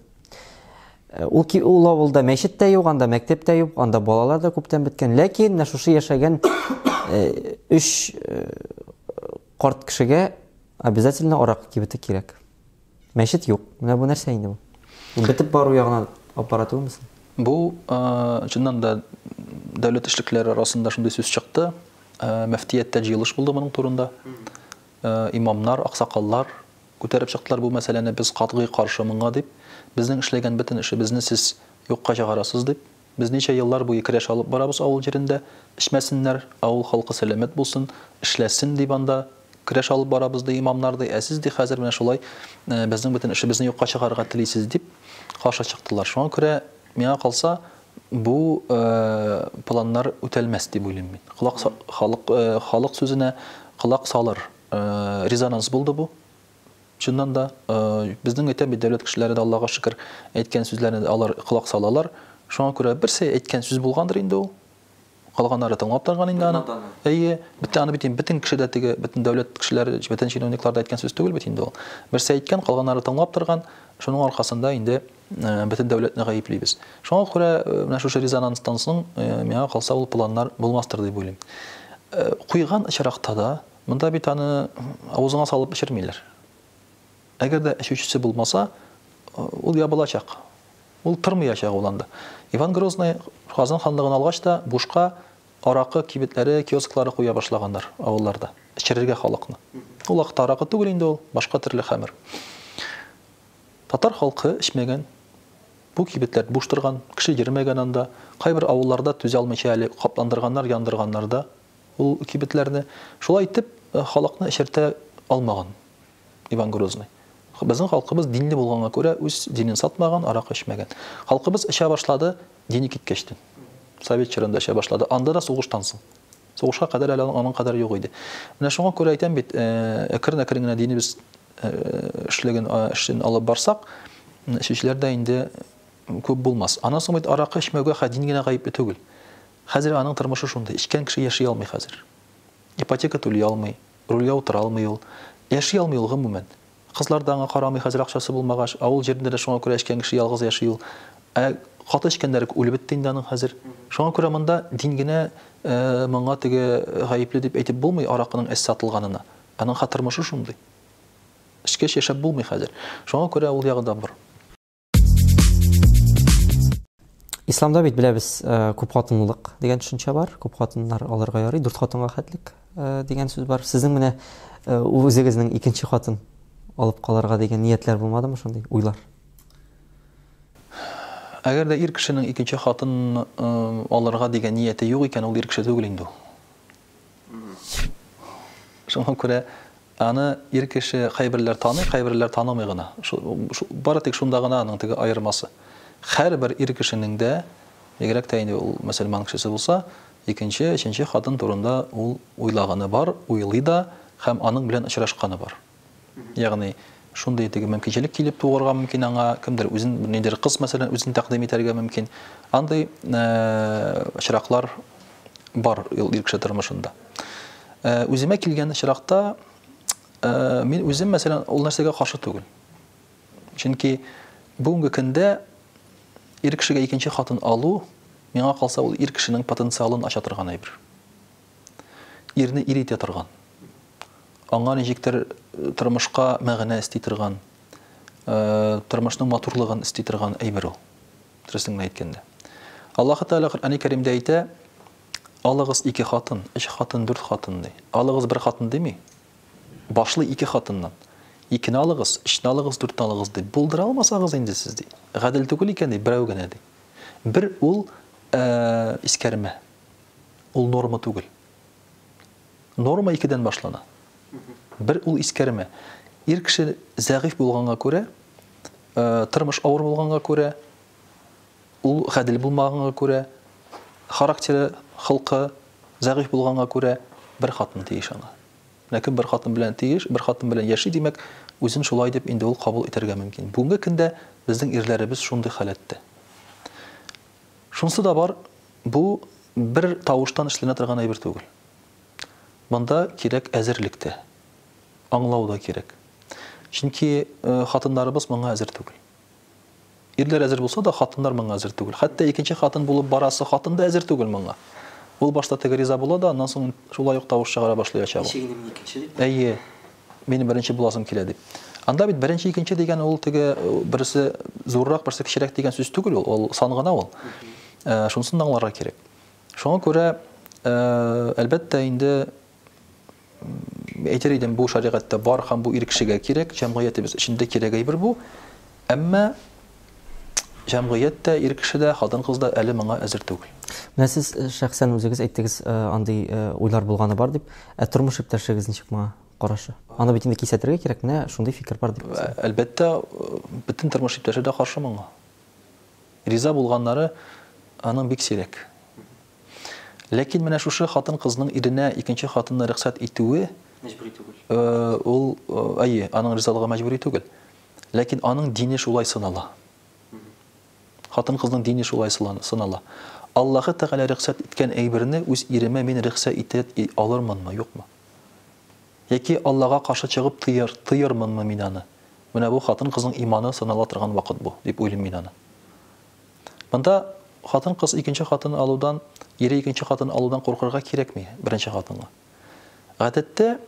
Ул авылда мәчет тә юк, анда мәктәп тә юк, анда балалар да күптән беткән. Ләкин менә шушы яшәгән 3 карт кешегә обязательно аракы кибете кирәк. Мәчет юк. Менә бу нәрсә инде бу? Бетеп бару ягына аппарат булмысын? Бу чыннан да дәүләт эшлекләре арасында шундый сүз чыкты. Мөфтияттә җыелыш булды моның турында. Имамнар, аксакаллар күтәреп чыктылар бу мәсьәләне, без катгый каршы моңа дип. Безнең эшләгән бөтен эшебезне сез юкка чыгарасыз дип. Без ничә еллар буе көрәш алып барабыз авыл җирендә. Эчмәсеннәр, авыл халкы сәламәт булсын, эшләсен дип анда көрәш алып барабыз ди имамнар ди. Сез ди хәзер менә шулай безнең бөтен эшебезне юкка чыгарырга телисез дип каршы чыктылар. Шуңа күрә миңа калса бу планнар үтәлмәс дип уйлыйм мин. Халык сүзенә кулак салыр резонанс булды бу. Чыннан да безнең әйтәм дәүләт кешеләре дә Аллага шөкер әйткән сүзләрне алар кулак салалар. Шуңа күрә берсе әйткән сүз булгандыр инде ул. Калганнары тыңлап торган инде аны. Бөтен кешедә теге бөтен дәүләт кешеләре, бөтен чиновниклар да әйткән сүз түгел бит инде ул. Берсе әйткән, калганнары тыңлап торган. Шуның аркасында инде бөтен дәүләтне гаеплибез. Шуңа күрә менә шушы резонанстан соң миңа калса ул планнар булмастыр дип уйлыйм. Куйган очракта да монда бит аны авызыңа салып пешермиләр. Әгәр дә эчүчесе булмаса, ул ябылачак. Ул тормаячак ул анда. Иван Грозный Казан ханлыгын алгач та бушка аракы кибетләре, киосклары куя башлаганнар авылларда. Эчерергә халыкны. Ул вакытта аракы түгел инде ул, башка төрле хәмер. Татар халкы эчмәгән, бу кибетләр буш торган, кеше йөрмәгән анда, кайбер авылларда түзә алмыйча әле капландырганнар, яндырганнар да ул кибетләрне. Шулай итеп халыкны эчертә алмаган Иван Грозный. Безнең халкыбыз динле булганга күрә үз динен сатмаган, аракы эчмәгән. Халкыбыз эчә башлады, дине киткәчтен. Совет чорында эчә башлады. Анда да сугыштан соң. Сугышка кадәр әле аның кадәр юк иде. Менә шуңа күрә әйтәм бит, әкрен-әкрен генә динебез эшлеген эшен алып барсак, эшчеләрдә инде күп булмас. Аннан соң бит аракы эчмәүгә дин генә гаепле түгел. Хәзер аның тормышы шундый. Эчкән кеше яши алмый хәзер. Ипотека түли алмый, рульгә утыра алмый ул. Яши алмый ул гомумән. Кызлар да аңа карамый хәзер акчасы булмагач, авыл җирендә дә шуңа күрә эчкән кеше ялгыз яши ул. Каты эчкәннәр үлеп бетте инде аның хәзер. Шуңа күрә монда дин генә моңа теге гаепле дип әйтеп булмый аракының әс сатылганына. Аның тормышы шундый. Эчкәч яшәп булмый хәзер. Шуңа күрә ул ягында бар. Исламда бит беләбез, күп хатынлык дигән төшенчә бар. Күп хатыннар алырга ярый, 4 хатынга хәтлек дигән сүз бар. Сезнең менә үзегезнең икенче хатын алып калырга дигән ниятләр булмадымы шундый уйлар? Әгәр дә ир кешенең икенче хатын алырга дигән нияте юк икән, ул ир кеше түгел инде ул. Шуңа күрә аны ир кеше кайберләр таный, кайберләр танымый гына. Бары тик шунда гына аның теге аермасы. Һәрбер ир кешенең дә, яграк та инде ул мөселман кешесе булса, икенче, өченче хатын турында ул уйлаганы бар, уйлый да, һәм аның белән очрашканы бар. Ягъни шундый теге мөмкинчелек килеп тугырга мөмкин аңа, кемдер үзен ниндидер кыз мәсәлән үзен тәкъдим итәргә мөмкин. Андый очраклар бар ир кеше тормышында. Үземә килгән очракта мин үзем мәсәлән ул нәрсәгә каршы түгел. Чөнки бүгенге көндә ир кешегә икенче хатын алу, миңа калса ул ир кешенең потенциалын ача торган әйбер. Ирне ир итә торган. Аңа ничектер тормышка мәгънә исти торган, тормышның матурлыгын исти торган әйбер ул. Дөресен әйткәндә. Аллаһ Тәгалә Коръән-и Кәримдә әйтә: "Алыгыз 2 хатын, 3 хатын, 4 хатын" ди. Алыгыз 1 хатын дими. Башлы 2 хатыннан. 2-не алыгыз, 3-не алыгыз, 4-не алыгыз ди. Булдыра алмасагыз инде сез ди. Гадел түгел икән ди, берәү генә ди. Бер ул искәрмә. Ул норма түгел. Норма 2-дән башлана. Бер ул искәрмә. Ир кеше зәгыйф булганга күрә, тормыш авыр булганга күрә, ул гадел булмаганга күрә, характеры, хылкы зәгыйф булганга күрә бер хатын тиеш аңа. Ләкин бер хатын белән тиеш, бер хатын белән яши, димәк, үзен шулай дип инде ул кабул итәргә мөмкин. Бүгенге көндә безнең ирләребез шундый халәттә. Шунсы да бар, бу бер тавыштан эшләнә торган әйбер түгел. Монда кирәк әзерлектә, аңлау да кирәк. Чөнки хатыннарыбыз моңа әзер түгел. Ирләр әзер булса да, хатыннар моңа әзер түгел. Хәтта икенче хатын булып барасы хатын да әзер түгел моңа. Ул башта теге риза була да, аннан соң шулай ук тавыш чыгара башлаячак. Әйе, минем беренче буласым килә дип. Анда бит беренче, икенче дигән ул теге берсе зуррак, берсе кичерәк дигән сүз түгел ул, сан гына ул. Шунысын да аңларга кирәк. Шуңа күрә әлбәттә инде әйтер идем, бу шаригатьтә бар һәм бу ир кешегә кирәк, җәмгыятебез эчендә кирәк әйбер бу. Әмма җәмгыятьтә ир кешедә, хатын-кызда әле моңа әзер түгел. Менә сез шәхсән үзегез әйттегез, андый уйлар булганы бар дип, тормыш иптәшегез ничек моңа карашы? Аны бит инде кисәтергә кирәк, менә шундый фикер бар дип. Әлбәттә, бөтен тормыш иптәше дә каршы моңа. Риза булганнары аның бик сирәк. Ләкин менә шушы хатын-кызның иренә икенче хатынны рөхсәт итүе мәҗбүри түгел. Ул, әйе, аның ризалыгы мәҗбүри түгел. Ләкин аның дине шулай сынала. Хатын-кызның дине шулай сынала. Аллаһы Тәгалә рөхсәт иткән әйберне үз иремә мин рөхсәт итеп алырмынмы, юкмы? Яки Аллаһка каршы чыгып тыйырмынмы мин аны? Менә бу хатын-кызның иманы сынала торган вакыт бу, дип уйлыйм мин аны. Монда хатын-кыз икенче хатын алудан, ире икенче хатын алудан куркырга кирәкми, беренче хатынга. Гадәттә,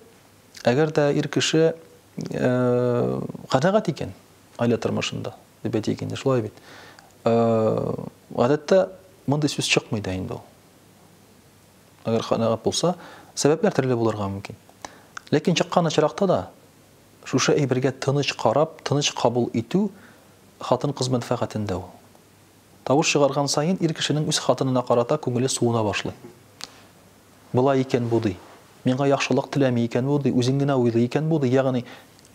әгәр дә ир кеше канәгать икән аилә тормышында, дип әйтик, шулай бит. Гадәттә, мондай сүз чыкмый да инде ул. Әгәр канәгать булса, сәбәпләр төрле булырга мөмкин. Ләкин чыккан очракта да шушы әйбергә тыныч карап, тыныч кабул итү хатын-кыз мәнфәгатендә ул. Тавыш чыгарган сайын ир кешенең үз хатынына карата күңеле суына башлый. Булай икән бу ди. Миңа яхшылык теләми икән бу ди, үзен генә уйлый икән бу ди. Ягъни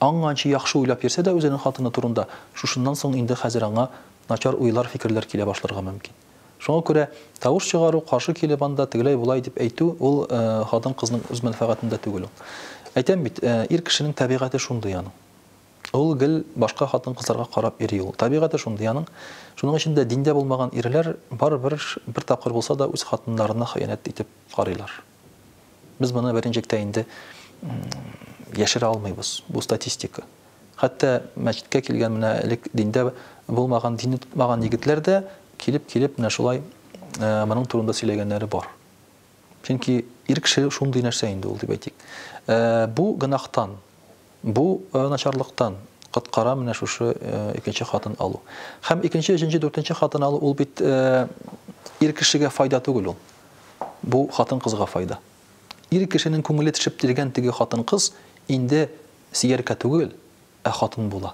аңганчы яхшы уйлап йөрсә дә үзенең хатыны турында, шушыннан соң инде хәзер аңа начар уйлар, фикерләр килә башларга мөмкин. Шуңа күрә тавыш чыгару, каршы килеп анда тегеләй булай дип әйтү, ул хатын-кызның үз мәнфәгатендә түгел ул. Әйтәм бит, ир кешенең табигате шундый аның. Ул гел башка хатын-кызларга карап йөри ул. Табигате шундый аның. Шуның өчен дә диндә булмаган ирләр бер тапкыр булса да үз хатыннарына хыянат итеп карыйлар. Без моны беренчектә инде яшерә алмыйбыз. Бу статистика. Хәтта мәчеткә килгән менә элек диндә булмаган, динне тотмаган егетләр дә килеп менә шулай моның турында сөйләгәннәре бар. Чөнки ир кеше шундый нәрсә инде ул дип әйтик. Бу гынахтан, бу начарлыктан кыткара менә шушы икенче хатын алу. Һәм икенче, өченче, дүртенче хатын алу ул бит ир кешегә файда түгел ул. Бу хатын-кызга файда. Ир кешенең күңеле төшеп тиргән теге хатын-кыз инде сияркә түгел, хатын була.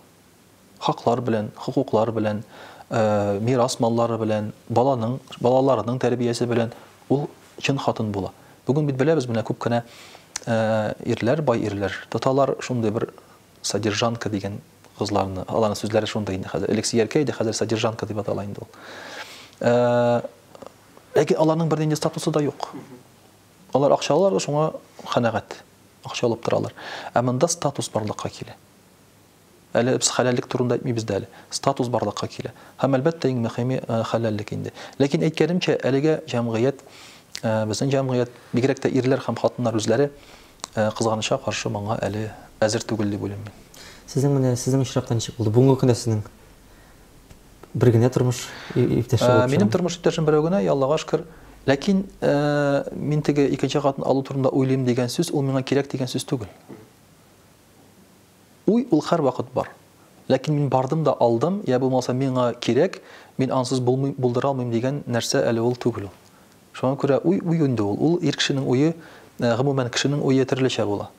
Хаклар белән, хукуклар белән, мирас маллары белән, балаларының тәрбиясе белән ул чын хатын була. Бүген бит беләбез, менә күп кенә ирләр, бай ирләр, тоталар шундый бер содержанка дигән кызларны, аларның сүзләре шундый инде хәзер. Элек сияркә иде, хәзер содержанка дип атала инде ул. Ләкин аларның бер нинди статусы да юк. Алар акчалар да шуңа канәгать. акча алып торалар. Ә монда статус барлыкка килә. Әле без хәләллек турында әйтмибез дә әле. Статус барлыкка килә. Һәм әлбәттә иң мөһиме хәләллек инде. Ләкин әйткәнемчә, әлегә җәмгыять, безнең җәмгыять, бигрәк тә ирләр һәм хатыннар үзләре кызганыча каршы моңа әле әзер түгел дип уйлыйм мин. Сезнең очракта ничек булды? Бүгенге көндә сезнең бер генә тормыш иптәше булып? Минем тормыш иптәшем берәү генә, Аллага шөкер. Ләкин мин теге икенче хатын алу турында уйлыйм дигән сүз, ул миңа кирәк дигән сүз түгел. Уй, ул һәр вакыт бар. Ләкин мин бардым да алдым, я булмаса миңа кирәк, мин ансыз булдыра алмыйм дигән нәрсә әле ул түгел. Шуңа күрә уй инде ул. Ул ир кешенең уе, гомумән кешенең уе төрлечә була.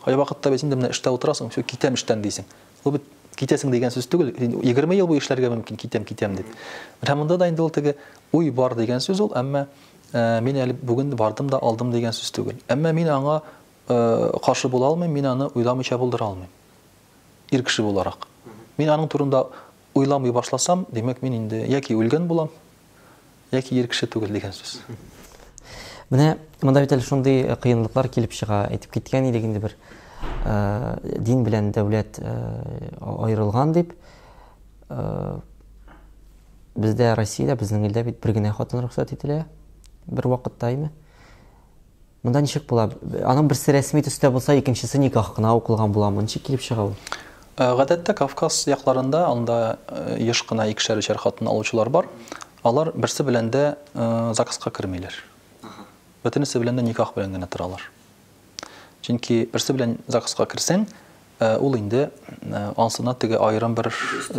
Кай вакытта без инде менә эштә утырасың, всё китәм эштән дисең. Ул бит китәсең дигән сүз түгел. 20 ел бу эшләргә мөмкин китәм дип. Менә монда да инде ул теге уй бар дигән сүз ул, әмма мин әле бүген бардым да алдым дигән сүз түгел. Әмма мин аңа каршы була алмыйм, мин аны уйламыйча булдыра алмыйм. Ир кеше буларак. Мин аның турында уйламый башласам, демәк мин инде яки үлгән булам, яки ир кеше түгел дигән сүз. Менә монда бит әле шундый кыенлыклар килеп чыга. Әйтеп киткән идек инде бер дин белән дәүләт аерылган дип. Бездә Россиядә, безнең илдә бит бер генә хатын рөхсәт ителә. Бер вакытта име. Монда ничек була? Аның берсе рәсми төстә булса, икенчесе никах кына укылган буламы? Ничек килеп чыга ул? Гадәттә Кавказ якларында анда еш кына икешәр хатын алучылар бар. Алар берсе белән дә заказка кермиләр. Бөтенесе белән дә никах белән генә торалар. Чөнки берсе белән заказка керсәң, ул инде ансына теге айрым бер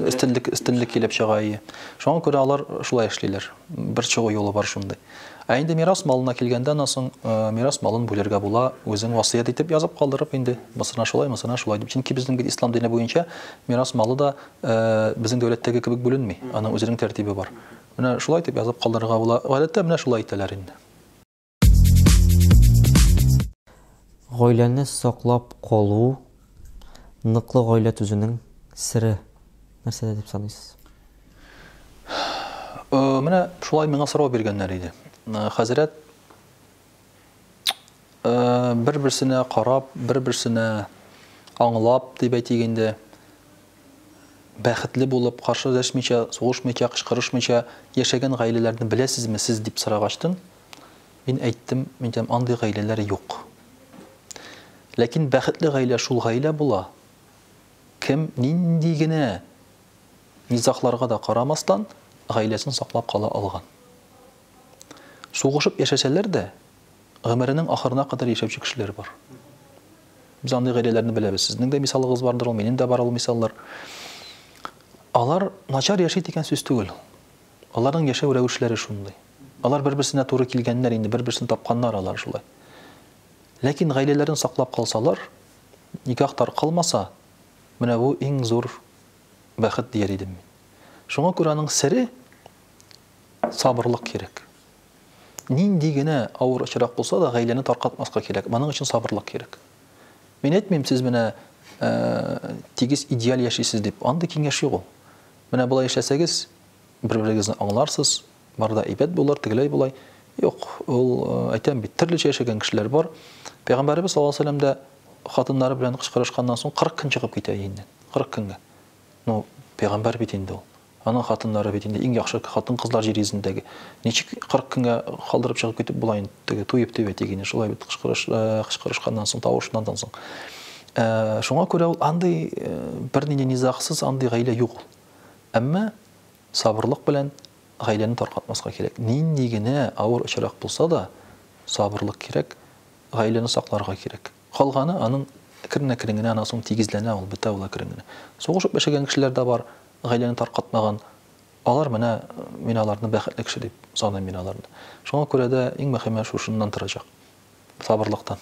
өстенлек килеп чыга. Шуңа күрә алар шулай эшлиләр. Бер чыгу юлы бар шундый. Ә инде мирас малына килгәндә, соң мирас малын бүләргә була, үзең васыят итеп язып калдырып инде, масына шулай дип. Чөнки безнең бит ислам дине буенча мирас малы да безнең дәүләттәге кебек бүленми. Аның үзенең тәртибе бар. Менә шулай дип язып калдырырга була. Гадәттә менә шулай итәләр инде. Гаиләне саклап калу, ныклы гаилә төзүнең сире нәрсәдә дип саныйсыз? Менә шулай миңа сорау биргәннәр иде. Хәзрәт бер-берсенә карап, бер-берсенә аңлап дип әйтгәндә, бәхетле булып, каршы дәшмичә, сугышмыйча, кычкырышмыйча яшәгән гаиләләрне беләсезме сез дип сорагачтын. Мин әйттем, андый гаиләләр юк. Ләкин бәхетле гаилә шул гаилә була. Кем нинди генә низахларга да карамастан гаиләсен саклап кала алган. Сугышып яшәсәләр дә, гомеренең ахырына кадәр яшәүче кешеләр бар. Без андый гаиләләрне беләбез. Сезнең дә мисалыгыз бардыр, ул минем дә бар ул мисаллар. Алар начар яши дигән сүз түгел. Аларның яшәү рәвешләре шундый. Алар бер-берсенә туры килгәннәр инде, бер-берсен тапканнар алар шулай. Ләкин гаиләләрен саклап калсалар, никахтар кылмаса, менә бу иң зур бәхет дияр идем. Шуңа күрә аның сире сабырлык кирәк. Нинди генә авыр очрак булса да гаиләне таркатмаска кирәк. Моның өчен сабырлык кирәк. Мин әйтмим, сез менә тигез идеал яшисез дип, андый киңәш юк. Менә булай яшәсәгез, бер-берегезне аңларсыз, барда әйбәт булыр, тегеләй булай. Юк, ул әйтәм бит, төрлечә яшәгән кешеләр бар. Пәйгамбәрбез саллаллаһу алейһи ва сәлләм дә хатыннары белән кычкырышканнан соң 40 көн чыгып китә инде. 40 көнгә. Ну, пәйгамбәр бит инде ул. Аның хатыннары бит инде иң яхшы хатын-кызлар җир йөзендәге. Ничек 40 көнгә калдырып чыгып китеп була инде, теге туеп дип әйтегәне, шулай бит кычкырышканнан соң, тавышыннан соң. Шуңа күрә ул андый бернинди низахсыз андый гаилә юк. Әмма сабырлык белән гаиләне таркатмаска кирәк. Нинди генә авыр очрак булса да, сабырлык кирәк, гаиләне сакларга кирәк. Калганы аның кирнә-кирнә аны соң тигезләнә ул, бетә ул кирнә. Сугышып яшәгән кешеләр дә бар, гаиләне таркатмаган. Алар менә мин аларны бәхетле кеше дип саныйм мин аларны. Шуңа күрә дә иң мөһиме шушыннан торачак. Сабырлыктан.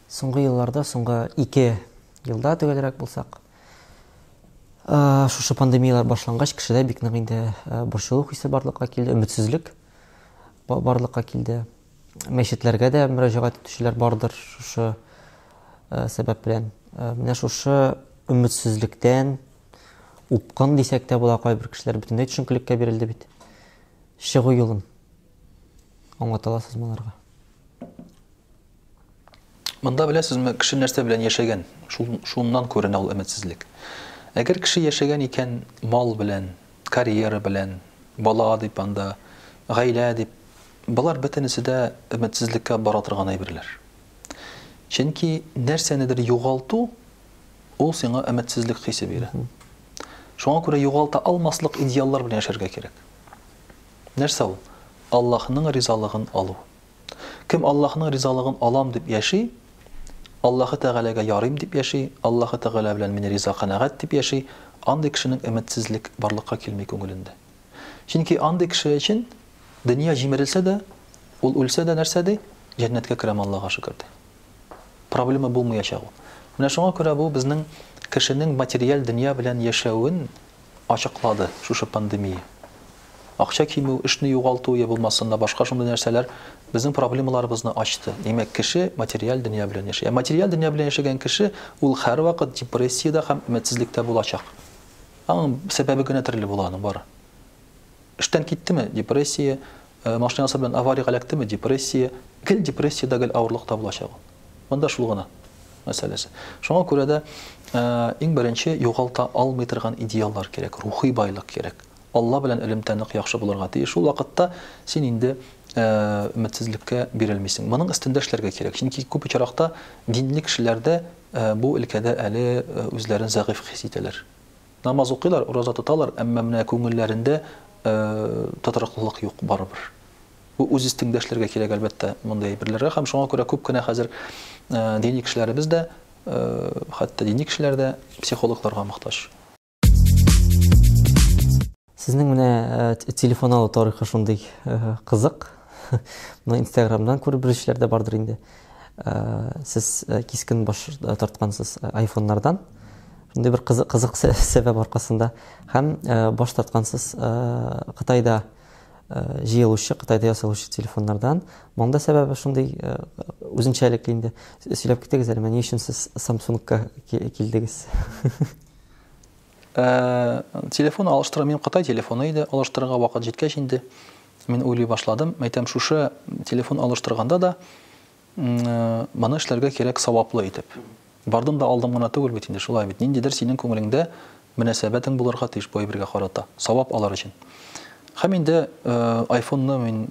Соңгы елларда, соңгы 2 елда төгәлрәк булсак, шушы пандемиялар башлангач, кешедә бик нык инде борчылу хисе барлыкка килде, өметсезлек барлыкка килде. Мәчетләргә дә мөрәҗәгать итүчеләр бардыр шушы сәбәп белән. Менә шушы өметсезлектән упкан дисәк тә була, кайбер кешеләр бөтенләй төшенкелеккә бирелде бит. Чыгу юлын аңлата аласызмы аларга? Монда беләсезме, кеше нәрсә белән яшәгән, шуннан күренә ул өметсезлек. Әгәр кеше яшәгән икән мал белән, карьера белән, бала дип анда, гаилә дип, булар бөтенесе дә өметсезлеккә бара торган әйберләр. Чөнки нәрсәнедер югалту ул сиңа өметсезлек хисе бирә. Шуңа күрә югалта алмаслык идеаллар белән яшәргә кирәк. Нәрсә ул? Аллаһның ризалыгын алу. Кем Аллаһның ризалыгын алам дип яши, Аллаһы Тәгаләгә ярыйм дип яши, Аллаһы Тәгалә белән мине риза канәгать дип яши, андый кешенең өметсезлек барлыкка килми күңелендә. Чөнки андый кеше өчен дөнья җимерелсә дә, ул үлсә дә нәрсәдә җәннәткә керәм Аллаһка шөкер. Проблема булмаячак ул. Менә шуңа күрә бу безнең кешенең материаль дөнья белән яшәвен ачыклады шушы пандемия. Акча кимү, эшне югалту я булмасында башка шундый нәрсәләр безнең проблемаларыбызны ачты. Димәк, кеше материаль дөнья белән яшәй. Материаль дөнья белән яшәгән кеше ул һәрвакыт депрессиядә һәм өметсезлектә булачак. Аның сәбәбе генә төрле була аның бары. Эштән киттеме депрессия, машинасы белән авария эләктеме депрессия, гел депрессиядә гел авырлыкта булачак. Монда шул гына мәсьәләсе. Шуңа күрә дә иң беренче югалта алмый торган идеаллар кирәк, рухи байлык кирәк. Алла белән элемтәнлек яхшы булырга тиеш. Шул вакытта син инде өметсезлеккә бирелмисең. Моның өстендә эшләргә кирәк. Чөнки күп очракта динле кешеләрдә бу өлкәдә әле үзләрен зәгыйф хис итәләр. Намаз укыйлар, ураза тоталар, әмма менә күңелләрендә тотрыклык юк барыбер. Бу үз өстендә эшләргә кирәк әлбәттә мондай әйберләргә һәм шуңа күрә күп кенә хәзер дини кешеләребез дә, хәтта дини кешеләр дә психологларга мохтаҗ. Сезнең менә телефон алу тарихы шундый кызык. Моны Instagram'dan күреп белүчеләр дә бардыр инде. Сез кискен баш тарткансыз iPhone'нардан. Шундый бер кызык сәбәп аркасында һәм баш тарткансыз Кытайда җыелучы, Кытайда ясалучы телефоннардан. Монда сәбәбе шундый үзенчәлекле инде. Сөйләп китегез әле, ни өчен сез Samsung'ка килдегез? Телефон алыштыра, мин Кытай телефоны иде, алыштырырга вакыт җиткәч инде мин уйлый башладым. Әйтәм, шушы телефон алыштырганда да моны эшләргә кирәк саваплы итеп. Бардым да алдым гына түгел бит инде, шулай бит. Ниндидер синең күңелеңдә мөнәсәбәтең булырга тиеш бу әйбергә карата, савап алар өчен. Һәм инде iPhone-ны мин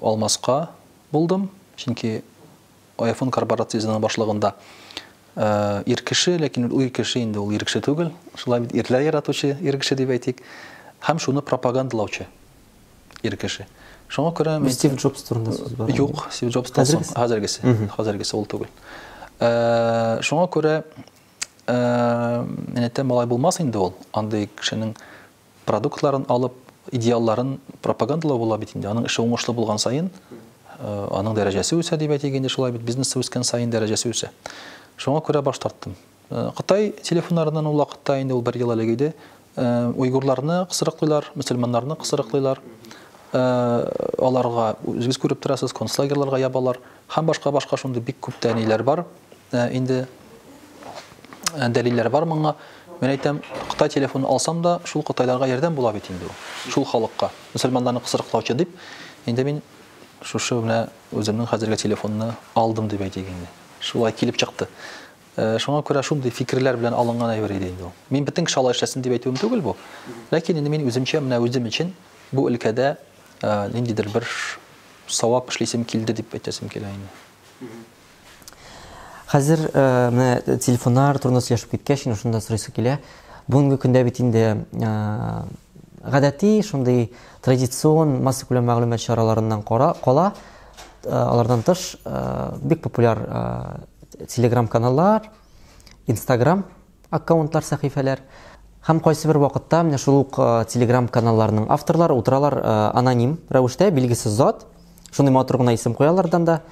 алмаска булдым, чөнки iPhone корпорациясенең башлыгында ир кеше, ләкин ул ир кеше инде ул ир кеше түгел, шулай бит ирләр яратучы ир кеше дип әйтик, һәм шуны пропагандалаучы ир кеше. Шуңа күрә мин Стив Джобс турында сүз бар. Юк, Стив Джобс хәзергесе ул түгел. Шуңа күрә әйтәм, малай булмас инде ул, андый кешенең продуктларын алып, идеалларын пропагандалау була бит инде. Аның эше уңышлы булган сайын, аның дәрәҗәсе үсә дип әйтик инде, шулай бит бизнесы үскән сайын дәрәҗәсе үсә. Шуңа күрә баш тарттым. Кытай телефоннарыннан ул вакытта инде ул 1 ел элек иде. Уйгырларны кысырыклыйлар, мөселманнарны кысырыклыйлар. Аларга үзегез күреп торасыз, концлагерларга ябалар. Һәм башка шундый бик күп тәниләр бар. Инде дәлилләр бар моңа. Мен әйтәм, Кытай телефонын алсам да, шул кытайларга ярдәм була бит инде ул. Шул халыкка, мөселманнарны кысырыклаучы дип, инде мин шушы менә үземнең хәзерге телефонны алдым дип әйтик инде. Шулай килеп чыкты. Шуңа күрә шундый фикерләр белән алынган әйбер иде инде ул. Мин бөтен кеше алай эшләсен дип әйтүем түгел бу. Ләкин инде мин үземчә менә үзем өчен бу өлкәдә ниндидер бер савап эшлисем килде дип әйтәсем килә инде. Хәзер менә телефоннар турында сөйләшеп киткәч, шунда сорыйсы килә. Бүгенге көндә бит инде гадәти шундый традицион масса күләм мәгълүмат чараларыннан кала. Алардан тыш бик популяр Telegram-каналлар, Instagram аккаунтлар, сәхифәләр. Һәм кайсы бер вакытта менә шул ук Telegram-каналларның авторлары утыралар аноним рәвештә, билгесез зат. Шундый матур гына исем куялардан да.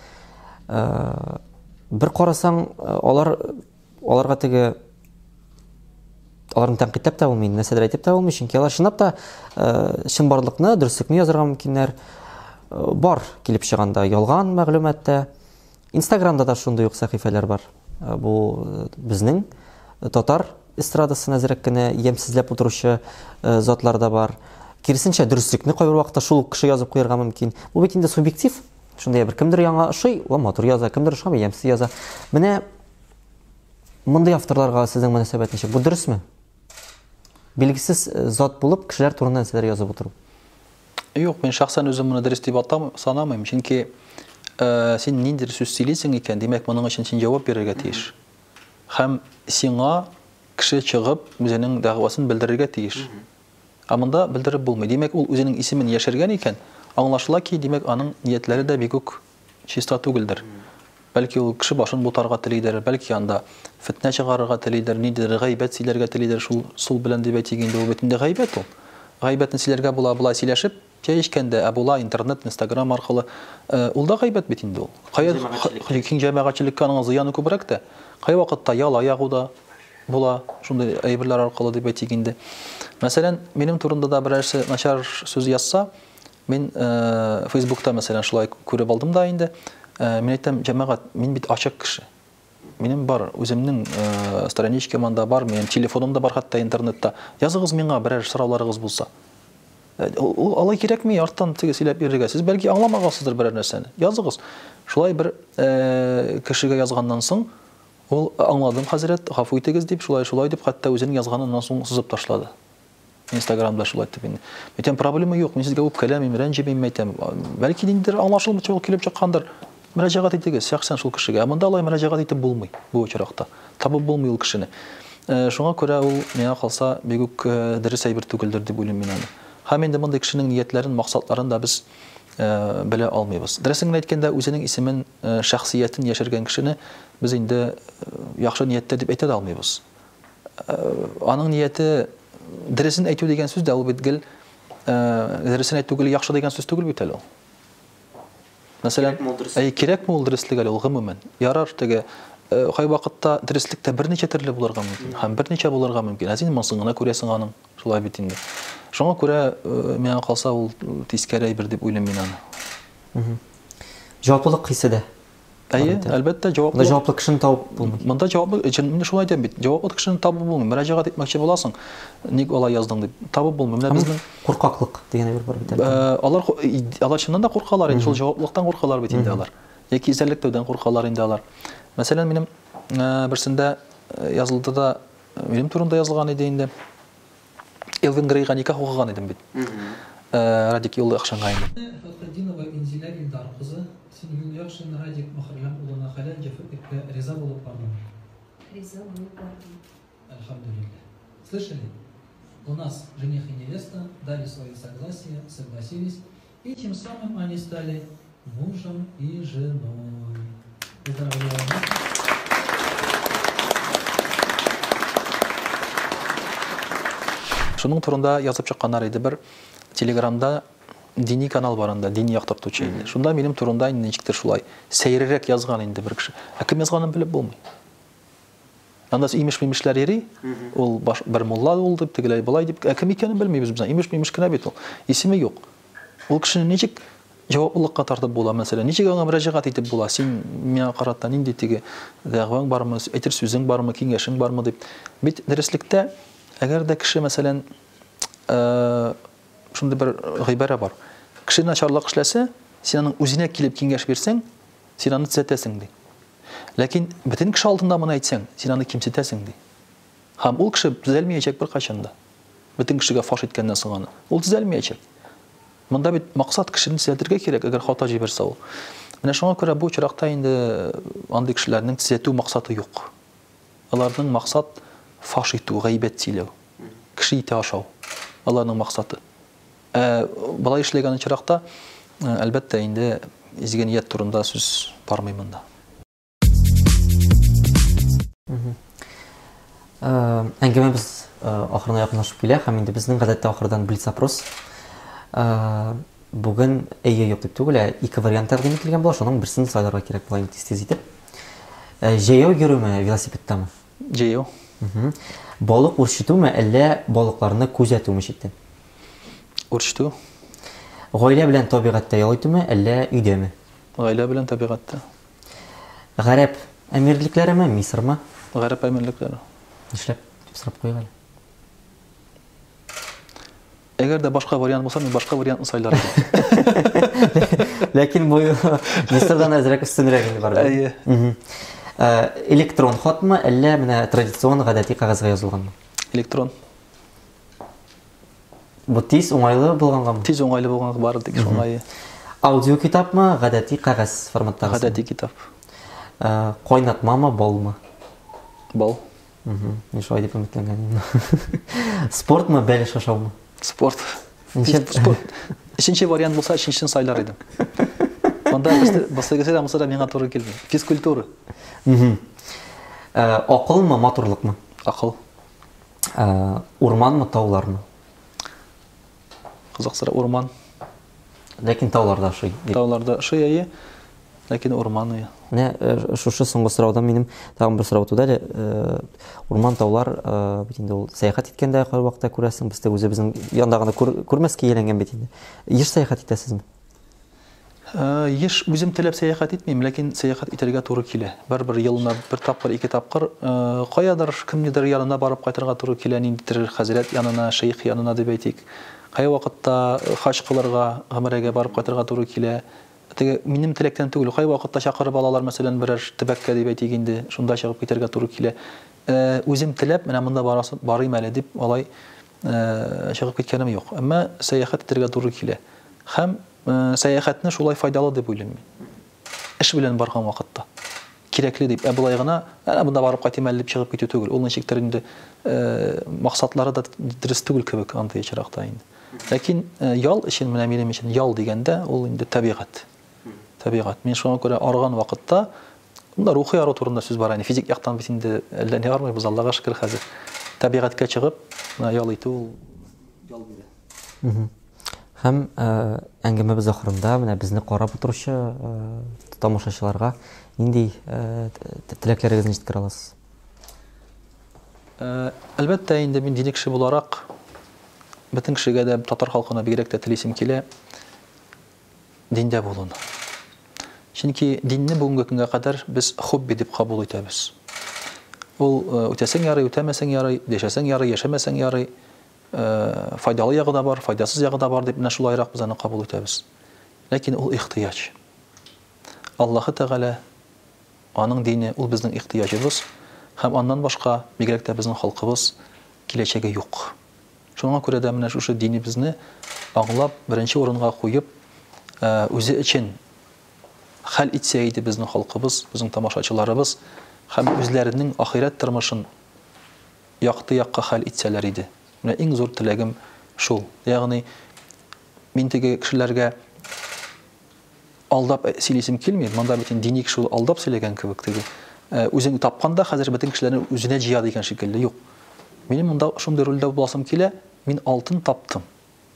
Бер карасаң, аларга теге аларны тәнкыйтьләп тә булмый, нәрсәдер әйтеп тә булмый, чөнки алар чынлап та чынбарлыкны, дөреслекне язарга мөмкиннәр. Бар килеп чыганда ялган мәгълүматта. Instagram'da да шундый ук сәхифәләр бар. Бу безнең татар эстрадасын әзрәк кенә ямсызлап утыручы затлар да бар. Киресенчә дөреслекне кайбер вакытта шул кеше язып куярга мөмкин. Бу бит инде субъектив. Шундай бер кемдер яңа ошый, ва матур яза, кемдер ошамый, ямсыз яза. Менә мондай авторларга сезнең мөнәсәбәт ничек? Бу дөресме? Билгесез зат булып, кешеләр турында нәрсәләр язып утыру. Юк, мен шахсан үзем моны дөрес дип санамыйм. Чөнки син ниндидер сүз сөйлисең икән, димәк, моның өчен син җавап бирергә тиеш. Һәм сиңа кеше чыгып үзенең дәгъвасын белдерергә тиеш. Монда белдереп булмый. Димәк, ул үзенең исемен яшергән икән, аңлашыла ки, димәк, аның ниятләре дә бик үк чиста түгелдер. Бәлки ул кеше башын бутарга телидер, бәлки анда фитнә чыгарырга телидер, ниндидер гайбәт сөйләргә телидер, шул белән дип әйтик инде, ул бөтенләй гайбәт ул. Гайбәтне сөйләргә була, булай сөйләшеп, чәй эчкәндә, була интернет, Instagram аркылы, ул да гайбәт бит инде ул. Киң җәмәгатьчелеккә аның зыяны күбрәк тә. Кай вакытта яла ягуда була, шундый әйберләр аркылы дип әйтик инде. Мәсәлән, минем турында да берәрсе начар сүз язса, мин Facebook'ta мәсәлән шулай күреп алдым да инде. Мин әйтәм, җәмәгать, мин бит ачык кеше. Минем бар, үземнең страничкамда бар, минем телефонымда бар, хәтта интернетта. Языгыз миңа берәр сорауларыгыз булса. Алай кирәкми, арттан теге сөйләп бирергә. Сез бәлки аңламагансыздыр берәр нәрсәне. Языгыз. Шулай бер кешегә язганнан соң, ул аңладым, хәзрәт, гафу итегез дип, шулай дип, хәтта үзенең язганыннан соң сызып ташлады. Instagram'da шулай дип инде. Әйтәм, проблема юк, мин сезгә үпкәләмим, рәнҗемим, әйтәм. Бәлки ниндидер аңлашылмыйча ул килеп чыккандыр. Мөрәҗәгать итегез, шәхсән шул кешегә. Монда алай мөрәҗәгать итеп булмый бу очракта. Табып булмый ул кешене. Шуңа күрә ул миңа калса бик үк дөрес әйбер түгелдер дип уйлыйм мин аны. Һәм инде мондай кешенең ниятләрен, максатларын да без белә алмыйбыз. Дөресен әйткәндә, үзенең исемен, шәхсиятен яшергән кешене без инде яхшы ниятта дип әйтә алмыйбыз. Аның нияте дөресен әйтү дигән сүз дә ул бит гел дөресен әйтү гел яхшы дигән сүз түгел бит әле ул. Мәсәлән, кирәкме ул дөрестлек әле ул гомумән? Ярар, теге кай вакытта дөрестлектә берничә төрле булырга мөмкин, һәм берничә булырга мөмкин. Син монысын гына күрәсең аның, шулай бит инде. Шуңа күрә миңа калса ул тискәре әйбер дип уйлыйм мин аны. Җаваплылык хисе дә. Әлбәттә, җаваплы. Монда җаваплы кешене табып булмый. Монда җаваплы, мин шулай дим бит. Җаваплы кешене табып булмый. Мөрәҗәгать итмәкче буласың, ник алай яздың дип. Табып булмый. Менә безнең куркаклык дигән әйбер бар бит. Алар чыннан да куркалар, инде шул җаваплылыктан куркалар бит инде алар. Яки изәллектәүдән куркалар инде алар. Мәсәлән, минем берсендә язылды да, минем турында язылган иде инде. Элвин Грейга никах укыган идем бит. Радик юлы акшанга инде. Фатхетдинова Инзилә Илдар кызы, син Юлъякшин Радик Мөхәррәм улына хәләл җәфәккә риза булып бардың. Риза булып бардым. Альхамдулилlah. Слышали? У нас жених и невеста дали свое согласие, согласились, и тем самым они стали мужем и женой. Поздравляю. Шуның турында язып чыкканнар иде бер Телеграмда дини канал бар анда, дини яктыртучы инде. Шунда минем турында инде ничектер шулай сәйрерәк язган инде бер кеше. Кем язганын белеп булмый. Анда имеш-мимешләр йөри, ул бер мулла ул дип тегеләй булай дип, кем икәнен белмибез без. Имеш-мимеш кенә бит ул. Исеме юк. Ул кешене ничек җаваплылыкка тартып була, мәсәлән, ничек аңа мөрәҗәгать итеп була? Син миңа карата нинди теге дәгъваң бармы, әйтер сүзең бармы, киңәшең бармы дип. Бит дәреслектә әгәр дә кеше мәсәлән шунда бер гыйбарә бар. Кеше начарлык эшләсә, син аның үзенә килеп киңәш бирсәң, син аны төзәтәсең ди. Ләкин бөтен кеше алдында моны әйтсәң, син аны кимсетәсең ди. Һәм ул кеше төзәлмәячәк бер качанда. Бөтен кешегә фаш иткәннән соң аны. Ул төзәлмәячәк. Монда бит максат кешене төзәтергә кирәк, әгәр хата җибәрсә ул. Менә шуңа күрә бу чиракта инде андый кешеләрнең төзәтү максаты юк. Аларның максат фаш итү, гайбәт сөйләү, кеше ите ашау. Аларның максаты. Балай эшләгән чиракта әлбәттә инде изге ният турында сүз бармый монда. Әңгәмәбез ахырына якынлашып килә, һәм инде безнең гадәттә ахырдан блиц-опрос. Бүген әйе юк дип түгел, ике вариант тәкъдим ителгән була, шуның берсен сайларга кирәк була инде тиз итеп. Җәяү йөрүме, велосипедтамы? Җәяү. Балык үрчетүме, әллә балыкларны күзәтүме читтән? Үрчетү. Гаилә белән табигатьтә ял итүме, әллә өйдәме? Гаилә белән табигатьтә. Гарәп әмирлекләреме, Мисырмы? Гарәп әмирлекләре. Нишләп дип сорап куйган. Әгәр дә башка вариант булса, мин башка вариантны сайлар идем. Ләкин бу Мисырдан әзрәк өстенрәк инде бар. Әйе. Электрон хатмы, әллә менә традицион гадәти кагазга язылганмы? Электрон. Бу тиз уңайлы булгангамы? Тиз уңайлы булганга бары тик шуңай. Аудио китапмы, гадәти кагаз форматтагы? Гадәти китап. Кайнатмамы, балмы? Бал. Мин шулай дип өметләнгән. Спортмы, бәлеш ашаумы? Спорт. Спорт. Икенче вариант булса, икенчесен сайлар идем. Анда башкасы да булса да миңа туры килде. Физкультура. Акылмы, матурлыкмы? Акыл. Урманмы, таулармы? Кызыксыра урман. Ләкин тауларда шый. Тауларда шый, ләкин урман. Менә шушы соңгы сораудан минем тагын бер сорау туды әле. Урман, таулар бит инде ул сәяхәт иткәндә һәр вакытта күрәсең, без дә үзебезнең янда гына күрмәскә йөргән бит инде. Еш сәяхәт итәсезме? Еш үзем теләп сәяхәт итмим, ләкин сәяхәт итәргә туры килә. Бер елына бер тапкыр, ике тапкыр каядыр кемнедер янына барып кайтырга туры килә, ниндидер хәзрәт янына, шейх янына дип әйтик. Кай вакытта хаҗ кылырга, гомрәгә барып кайтырга туры килә. Теге минем теләктән түгел, кай вакытта чакырып алалар, мәсәлән, берәр төбәккә дип әйтик инде, шунда чыгып китәргә туры килә. Үзем теләп, менә монда барыйм әле дип, алай чыгып киткәнем юк. Әмма сәяхәт итәргә туры килә. Һәм сәяхәтне шулай файдалы дип уйлыйм. Эш белән барган вакытта кирәкле дип, булай гына, монда барып кайтыйм әле дип чыгып китү түгел. Ул ничектер инде максатлары да дөрес түгел кебек андый чиракта инде. Ләкин ял өчен, менә минем өчен ял дигәндә, ул инде табигать. Табигать. Мин шуңа күрә арган вакытта монда рухи ару турында сүз бар. Физик яктан бит инде әллә ни армый, без Аллага шөкер хәзер. Табигатькә чыгып, ял итү ул ял бирә. Һәм әңгәмәбез ахырында менә безне карап утыручы тамашачыларга нинди теләкләрегезне җиткерә аласыз? Әлбәттә, инде мин дини кеше буларак, бөтен кешегә дә, татар халкына бигрәк тә телисем килә диндә булуны. Чөнки динне бүгенге көнгә кадәр без хобби дип кабул итәбез. Ул үтәсәң ярый, үтәмәсәң ярый, яшәсәң ярый, яшәмәсәң ярый, файдалы ягы да бар, файдасыз ягы да бар дип менә шулайрак без аны кабул итәбез. Ләкин ул ихтияҗ. Аллаһы Тәгалә, аның дине, ул безнең ихтияҗыбыз, һәм аннан башка бигрәк тә безнең халкыбыз киләчәге юк. Шуңа күрә дә менә шушы динебезне аңлап, беренче урынга куеп, үзе өчен хәл итсә иде безнең халкыбыз, безнең тамашачыларыбыз, һәм үзләренең ахират тормышын якты якка хәл итсәләр иде. Менә иң зур теләгем шул. Ягъни мин теге кешеләргә алдап сөйлисем килми, монда бит дини кеше алдап сөйләгән кебек теге. Үзең тапканда хәзер бөтен кешеләрне үзенә җыя дигән шикелле юк. Минем монда шундый рольдә буласым килә, мин алтын таптым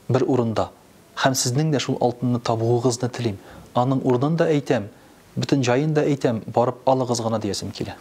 бер урында. Һәм сезнең дә шул алтынны табуыгызны телим. Аның урынын да әйтәм, бөтен җаен да әйтәм, барып алыгыз гына диясем килә.